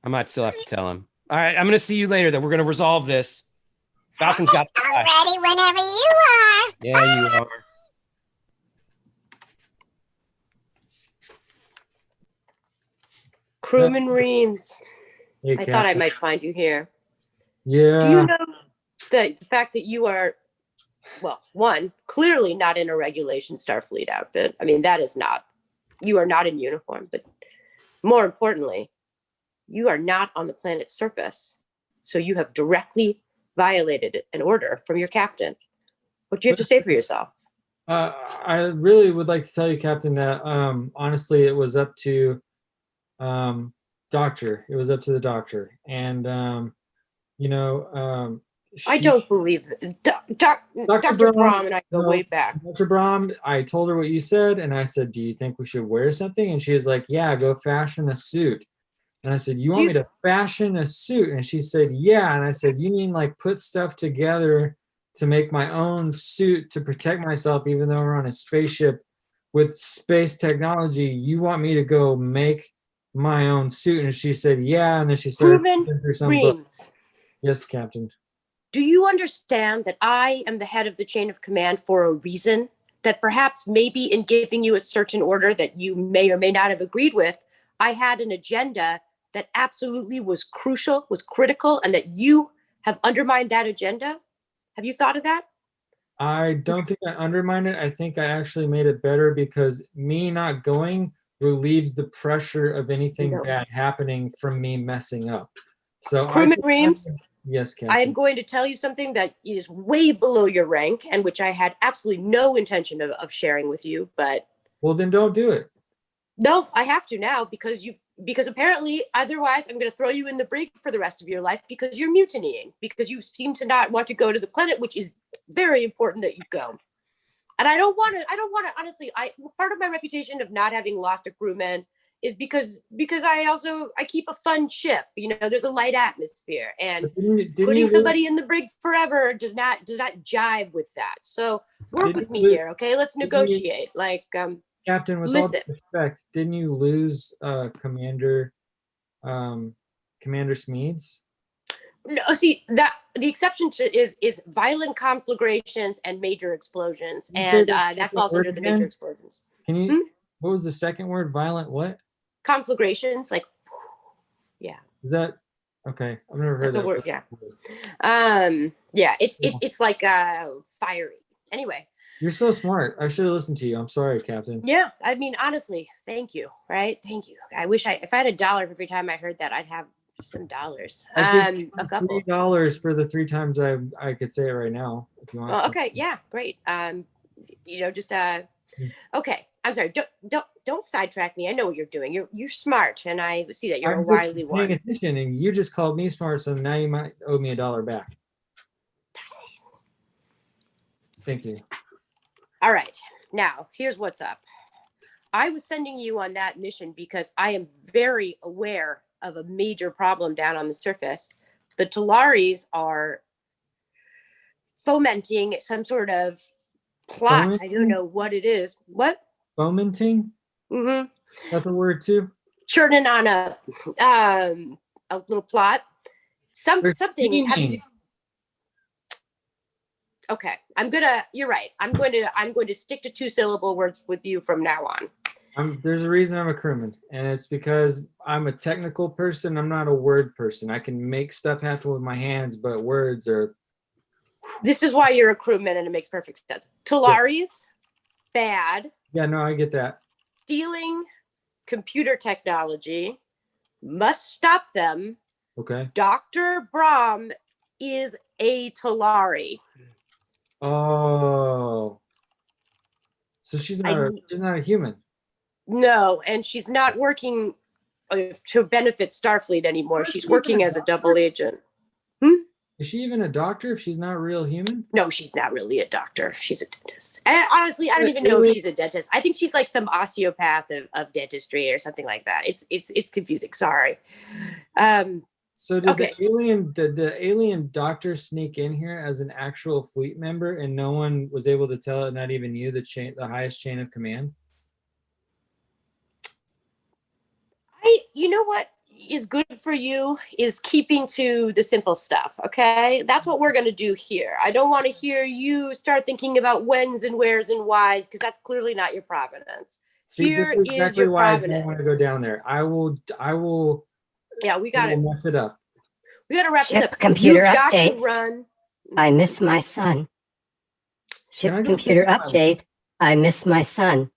I might still have to tell him. All right, I'm going to see you later, though. We're going to resolve this. Falcon's got the I'm ready whenever you are. Yeah, Bye. You are. Crewman Reams. Hey, I thought I might find you here. Yeah. Do you know the fact that you are, well, one, clearly not in a regulation Starfleet outfit. I mean, you are not in uniform, but more importantly, you are not on the planet's surface. So you have directly violated an order from your captain. What do you have to say for yourself? I really would like to tell you, Captain, that honestly, it was up to Doctor. It was up to the doctor. And, I don't believe that. Dr. Brahm and I go way back. Dr. Brahm, I told her what you said, and I said, do you think we should wear something? And she was like, yeah, go fashion a suit. And I said, you want me to fashion a suit? And she said, yeah. And I said, you mean like put stuff together to make my own suit to protect myself, even though we're on a spaceship with space technology? You want me to go make my own suit? And she said, yeah. And then she started Crewman Reams. Yes, Captain. Do you understand that I am the head of the chain of command for a reason? That perhaps maybe in giving you a certain order that you may or may not have agreed with, I had an agenda that absolutely was crucial, was critical, and that you have undermined that agenda? Have you thought of that? I don't think I undermined it. I think I actually made it better because me not going relieves the pressure of anything bad happening from me messing up. So Crewman Reams, yes, Captain. I am going to tell you something that is way below your rank and which I had absolutely no intention of sharing with you, but... Well, then don't do it. No, I have to now because apparently otherwise I'm going to throw you in the brig for the rest of your life because you're mutinying, because you seem to not want to go to the planet, which is very important that you go. And I don't want to, honestly, part of my reputation of not having lost a crewman is because I keep a fun ship. You know, there's a light atmosphere, and putting somebody in the brig forever does not jive with that. So work with me here, okay? Let's negotiate. Captain, with all due respect, didn't you lose Commander Smeeds? No, see that the exception to is violent conflagrations and major explosions, and that falls under the major explosions. Can you? What was the second word? Violent what? Conflagrations, like, yeah. Is that okay? I've never heard that. That's a word. Yeah. Yeah. It's like fiery. Anyway. You're so smart. I should have listened to you. I'm sorry, Captain. Yeah. I mean, honestly, thank you. Right? Thank you. I wish if I had $1 every time I heard that, I'd have some dollars. A couple. $3 for the 3 times I could say it right now. If you want. Oh, okay. Yeah. Great. Just okay. I'm sorry. Don't sidetrack me. I know what you're doing. You're smart, and I see that you're a wily one. I'm paying attention, and you just called me smart, so now you might owe me $1 back. Thank you. All right. Now, here's what's up. I was sending you on that mission because I am very aware of a major problem down on the surface. The Talaris are fomenting some sort of plot. Fomenting? I don't know what it is. What? Fomenting? Mm-hmm. That's a word too? Churning on a little plot. Something having to... Okay, you're right. I'm going to stick to 2-syllable words with you from now on. There's a reason I'm a crewman, and it's because I'm a technical person. I'm not a word person. I can make stuff happen with my hands, but words are... This is why you're a crewman, and it makes perfect sense. Talaris, bad. Yeah, no, I get that. Stealing computer technology, must stop them. Okay. Dr. Brahm is a Talari. Oh, so she's not a human. No, and she's not working to benefit Starfleet anymore. She's working as a double agent. Is she even a doctor if she's not a real human? No, she's not really a doctor. She's a dentist. And honestly, I don't even know if she's a dentist. I think she's like some osteopath of dentistry or something like that. It's confusing. Sorry. So did the alien doctor sneak in here as an actual fleet member, and no one was able to tell it, not even you, the highest chain of command? You know what is good for you is keeping to the simple stuff. Okay, that's what we're going to do here. I don't want to hear you start thinking about whens and wheres and whys, because that's clearly not your provenance. See, here this is exactly your why provenance. I don't want to go down there. I will. Yeah, we got to mess it up. We got to wrap this up. Computer You've updates. got to run. I miss my son. Ship computer update. I miss my son.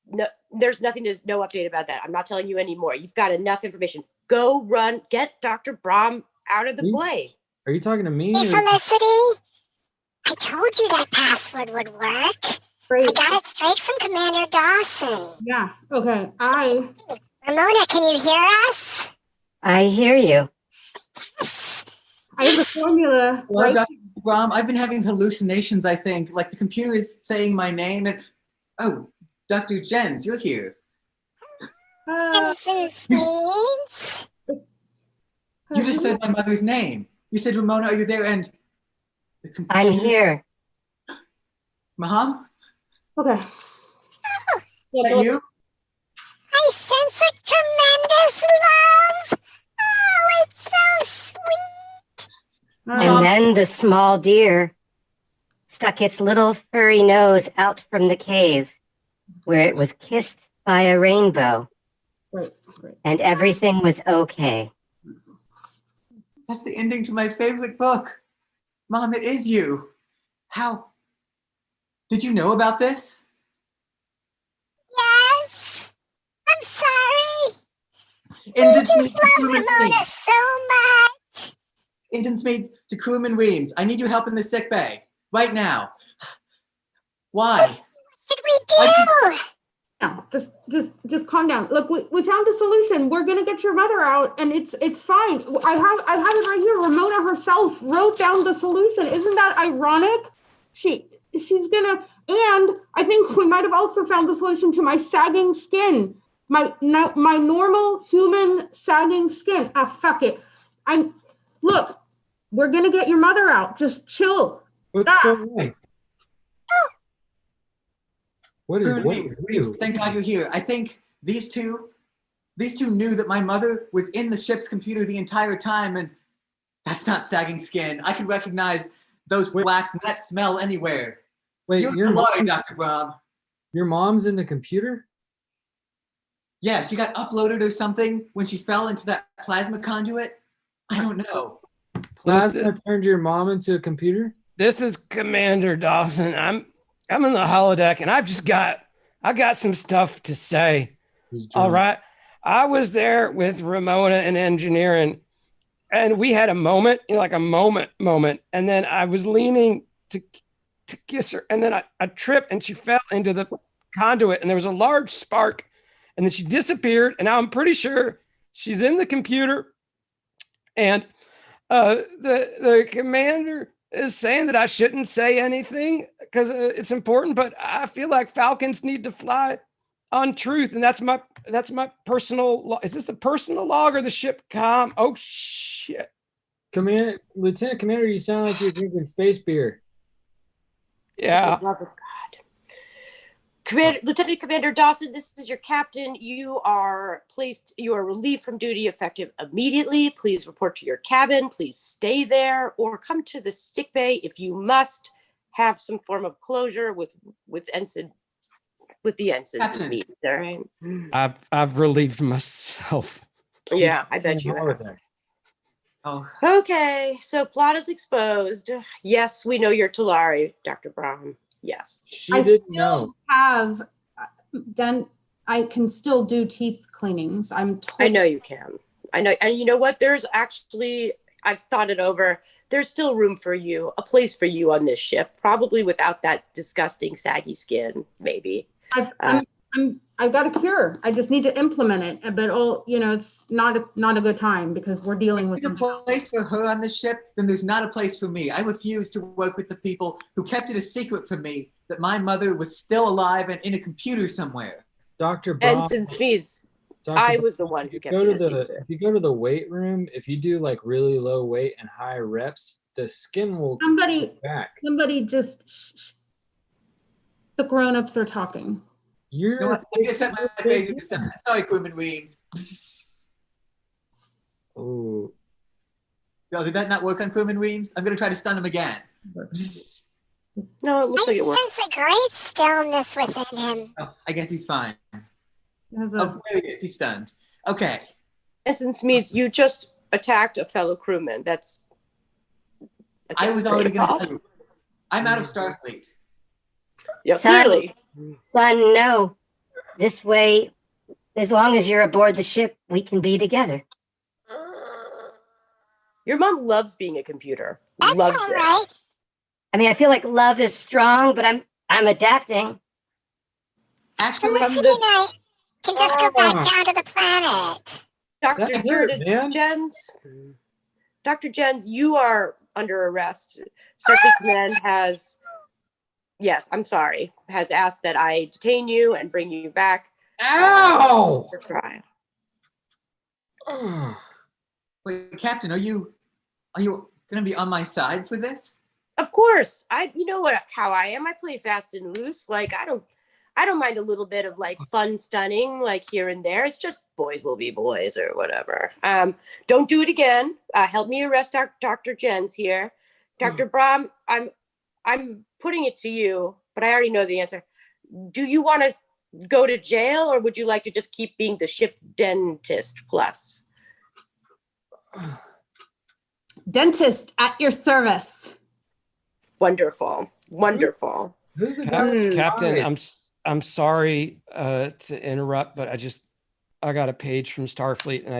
No, there's no update about that. I'm not telling you anymore. You've got enough information. Go run. Get Dr. Brahm out of the play. Are you talking to me? Hey, Felicity. I told you that password would work. Great. I got it straight from Commander Dawson. Yeah. Okay. Ramona, can you hear us? I hear you. Yes. I the formula. Well, Right? Dr. Brom, I've been having hallucinations, I think. Like the computer is saying my name and, oh, Dr. Jens, you're here. Ensign Smeeds. You just said my mother's name. You said, Ramona, are you there? And the computer. I'm here. Mom? Okay. Is that you? I sense a tremendous love. Oh, it's so sweet. And then the small deer stuck its little furry nose out from the cave where it was kissed by a rainbow. Great. And everything was okay. That's the ending to my favorite book. Mom, it is you. How? Did you know about this? Yes. I'm sorry. Ensign I Smeeds just to love Crewman Ramona Weems. so much. Ensign Smeeds to Crewman Weems. I need your help in the sick bay. Right now. Why? What did we do? No, just calm down. Look, we found a solution. We're gonna get your mother out, and it's fine. I have it right here. Ramona herself wrote down the solution. Isn't that ironic? She's gonna, and I think we might have also found the solution to my sagging skin. My normal human sagging skin. Ah, fuck it. Look, we're gonna get your mother out. Just chill. What's going on? What is Weems, thank God you're here. I think these two knew that my mother was in the ship's computer the entire time, and that's not sagging skin. I can recognize those flaps and that smell anywhere. Wait, You're lying, Dr. Brom. Your mom's in the computer? Yeah, she got uploaded or something when she fell into that plasma conduit. I don't know. Plasma turned your mom into a computer? This is Commander Dawson. I'm in the holodeck, and I got some stuff to say. All right. I was there with Ramona and engineering, and we had a moment, like a moment, and then I was leaning to kiss her, and then I tripped, and she fell into the conduit, and there was a large spark, and then she disappeared, and now I'm pretty sure she's in the computer, and the commander is saying that I shouldn't say anything because it's important, but I feel like falcons need to fly on truth, and that's my personal. Is this the personal log or the ship comm? Oh shit! Lieutenant Commander, you sound like you're drinking space beer. Yeah. Love of God. Lieutenant Commander Dawson, this is your captain. You are relieved from duty effective immediately. Please report to your cabin. Please stay there or come to the sick bay if you must have some form of closure with the ensign's meeting. All right. I've relieved myself. Yeah, I bet you have. Oh. Okay, so plot is exposed. Yes, we know you're Tulare, Dr. Brown. Yes. I still have done. I can still do teeth cleanings. I know you can. I know, and you know what? There's actually, I've thought it over. There's still room for you, a place for you on this ship. Probably without that disgusting saggy skin, maybe. I've got a cure. I just need to implement it. But it's not a good time because we're dealing with. There's a place for her on the ship, then there's not a place for me. I refuse to work with the people who kept it a secret from me that my mother was still alive and in a computer somewhere. Dr. Brom, Ensign Smeeds, I was the one who kept it a secret. If you go to the weight room, if you do like really low weight and high reps, the skin will Somebody just shh. The grown-ups are talking. I just set my face. Sorry, Crewman Weems. Oh. Did that not work on Crewman Weems? I'm going to try to stun him again. No, it looks like it worked. I sense a great stillness within him. Oh, I guess he's fine. There he is. He's stunned. Okay. Ensign Smeeds, you just attacked a fellow crewman. I was already going to tell you. I'm out of Starfleet. Yeah, clearly. Son, no. This way, as long as you're aboard the ship, we can be together. Your mom loves being a computer. That's loves all right. it. I mean, I feel like love is strong, but I'm adapting. Actually, Felicity and I can just go back down to the planet. Dr. Jens, Dr. Jens, you are under arrest. Starfleet Command has, yes, I'm sorry, has asked that I detain you and bring you back Ow! for trial. Wait, Captain, are you gonna be on my side for this? Of course, you know how I am. I play fast and loose. Like I don't mind a little bit of like fun stunning, like here and there. It's just boys will be boys or whatever. Don't do it again. Help me arrest Dr. Jens here. Dr. Brahm, I'm putting it to you, but I already know the answer. Do you want to go to jail, or would you like to just keep being the ship dentist plus? Dentist at your service. Wonderful. Wonderful. Who's the guy? Captain, I'm sorry to interrupt, but I got a page from Starfleet, and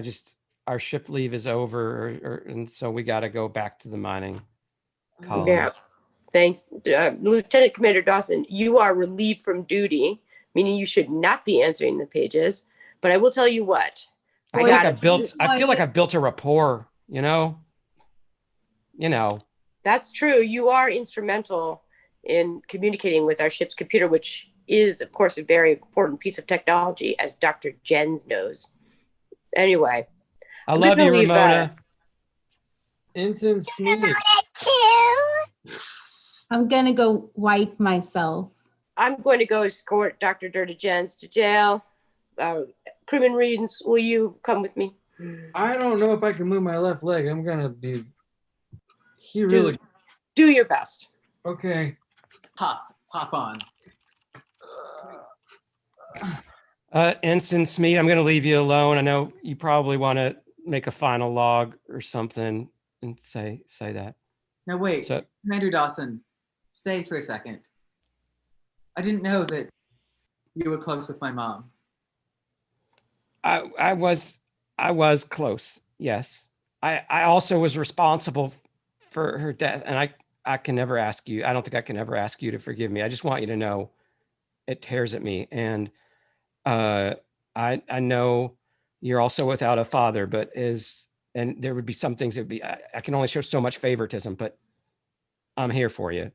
our ship leave is over, and so we got to go back to the mining colony. Yeah. Thanks, Lieutenant Commander Dawson. You are relieved from duty, meaning you should not be answering the pages. But I will tell you what. I feel like I've built a rapport. You know. That's true. You are instrumental in communicating with our ship's computer, which is, of course, a very important piece of technology, as Dr. Jens knows. Anyway. I love you, Ramona. Ensign Smith. I'm going to go wipe myself. I'm going to go escort Dr. Dirty Jens to jail. Crewman Reedens, will you come with me? I don't know if I can move my left leg. I'm going to be... Do your best. Okay. Hop on. Ensign Smead, I'm going to leave you alone. I know you probably want to make a final log or something and say that. Now wait, Commander Dawson, stay for a second. I didn't know that you were close with my mom. I was close. Yes. I also was responsible for her death, and I can never ask you. I don't think I can ever ask you to forgive me. I just want you to know it tears at me. And I know you're also without a father, and there would be some things that would be, I can only show so much favoritism, but I'm here for you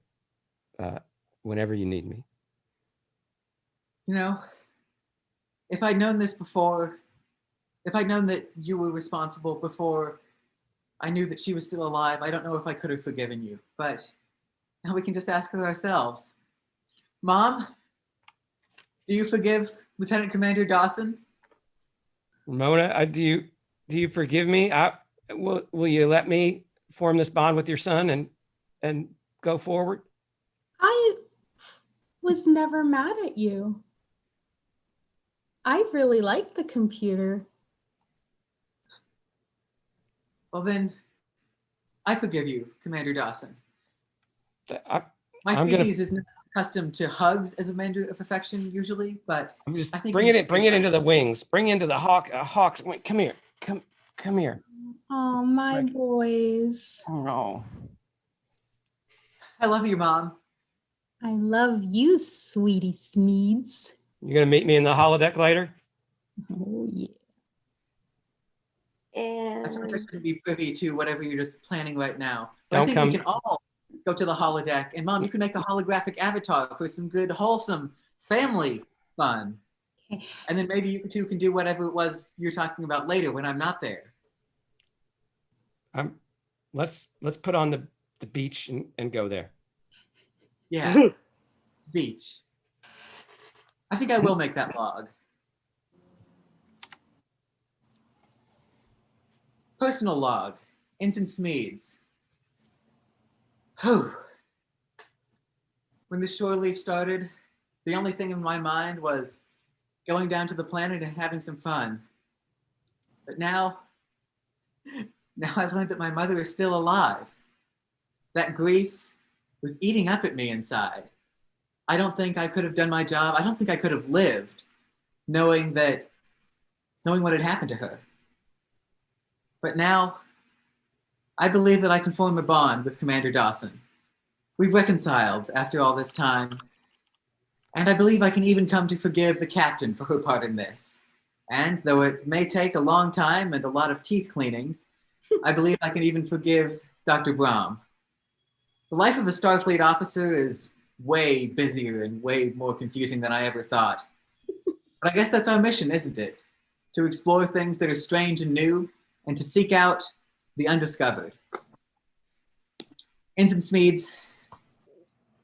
whenever you need me. If I'd known this before, if I'd known that you were responsible before I knew that she was still alive, I don't know if I could have forgiven you, but now we can just ask her ourselves. Mom, do you forgive Lieutenant Commander Dawson? Ramona, do you forgive me? Will you let me form this bond with your son and go forward? I was never mad at you. I really like the computer. Well then, I forgive you, Commander Dawson. My species is not accustomed to hugs as a measure of affection usually, but I'm just bring it into the wings. Bring it into the hawks. Wait, come here. Come here. Oh, my boys. Oh. I love you, Mom. I love you, sweetie Smeeds. You gonna meet me in the holodeck later? Oh yeah. I feel like I shouldn't be privy to whatever you're just planning right now. But Don't I think come. we can all go to the holodeck, and Mom, you can make a holographic avatar for some good, wholesome family fun. Okay. And then maybe you two can do whatever it was you're talking about later when I'm not there. Let's put on the beach and go there. Yeah, beach. I think I will make that log. Personal log, Ensign Smeeds. Whew. When the shore leave started, the only thing in my mind was going down to the planet and having some fun. But now I've learned that my mother is still alive. That grief was eating up at me inside. I don't think I could have done my job. I don't think I could have lived knowing what had happened to her. But now, I believe that I can form a bond with Commander Dawson. We've reconciled after all this time, and I believe I can even come to forgive the captain for her part in this. And though it may take a long time and a lot of teeth cleanings, I believe I can even forgive Dr. Brahm. The life of a Starfleet officer is way busier and way more confusing than I ever thought. But I guess that's our mission, isn't it? To explore things that are strange and new, and to seek out the undiscovered. Ensign Smeeds,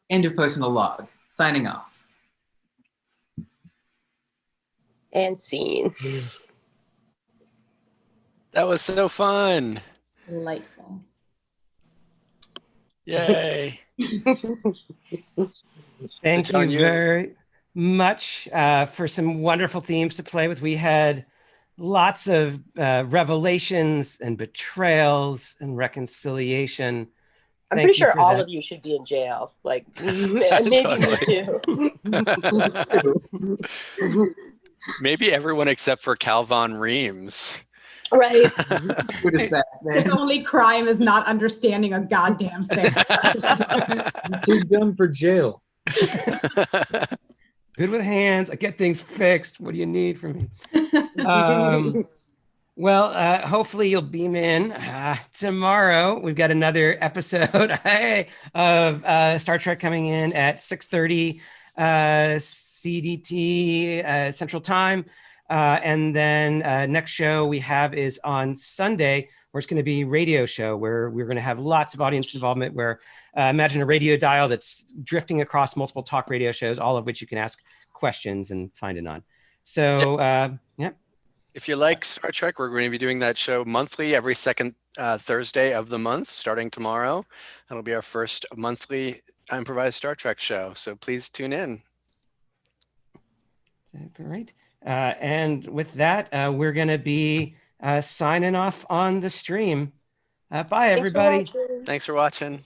end of personal log. Signing off. And scene. That was so fun. Delightful. Yay. Thank John, you very much for some wonderful themes to play with. We had lots of revelations and betrayals and reconciliation. I'm Thank pretty you sure for all that. of you should be in jail. Like, maybe me too. Maybe everyone except for Calvin Reams. Right. We're the best, His man. only crime is not understanding a goddamn thing. Too dumb for jail. Good with hands. I get things fixed. What do you need from me? Well, hopefully you'll beam in tomorrow. We've got another episode of Star Trek coming in at 6:30 CDT Central Time. And then next show we have is on Sunday, where it's going to be radio show, where we're going to have lots of audience involvement, where imagine a radio dial that's drifting across multiple talk radio shows, all of which you can ask questions and find it on. So, yeah. If you like Star Trek, we're going to be doing that show monthly, every second Thursday of the month, starting tomorrow. That'll be our first monthly improvised Star Trek show. So please tune in. Great. And with that, we're going to be signing off on the stream. Bye, everybody. Thanks for watching.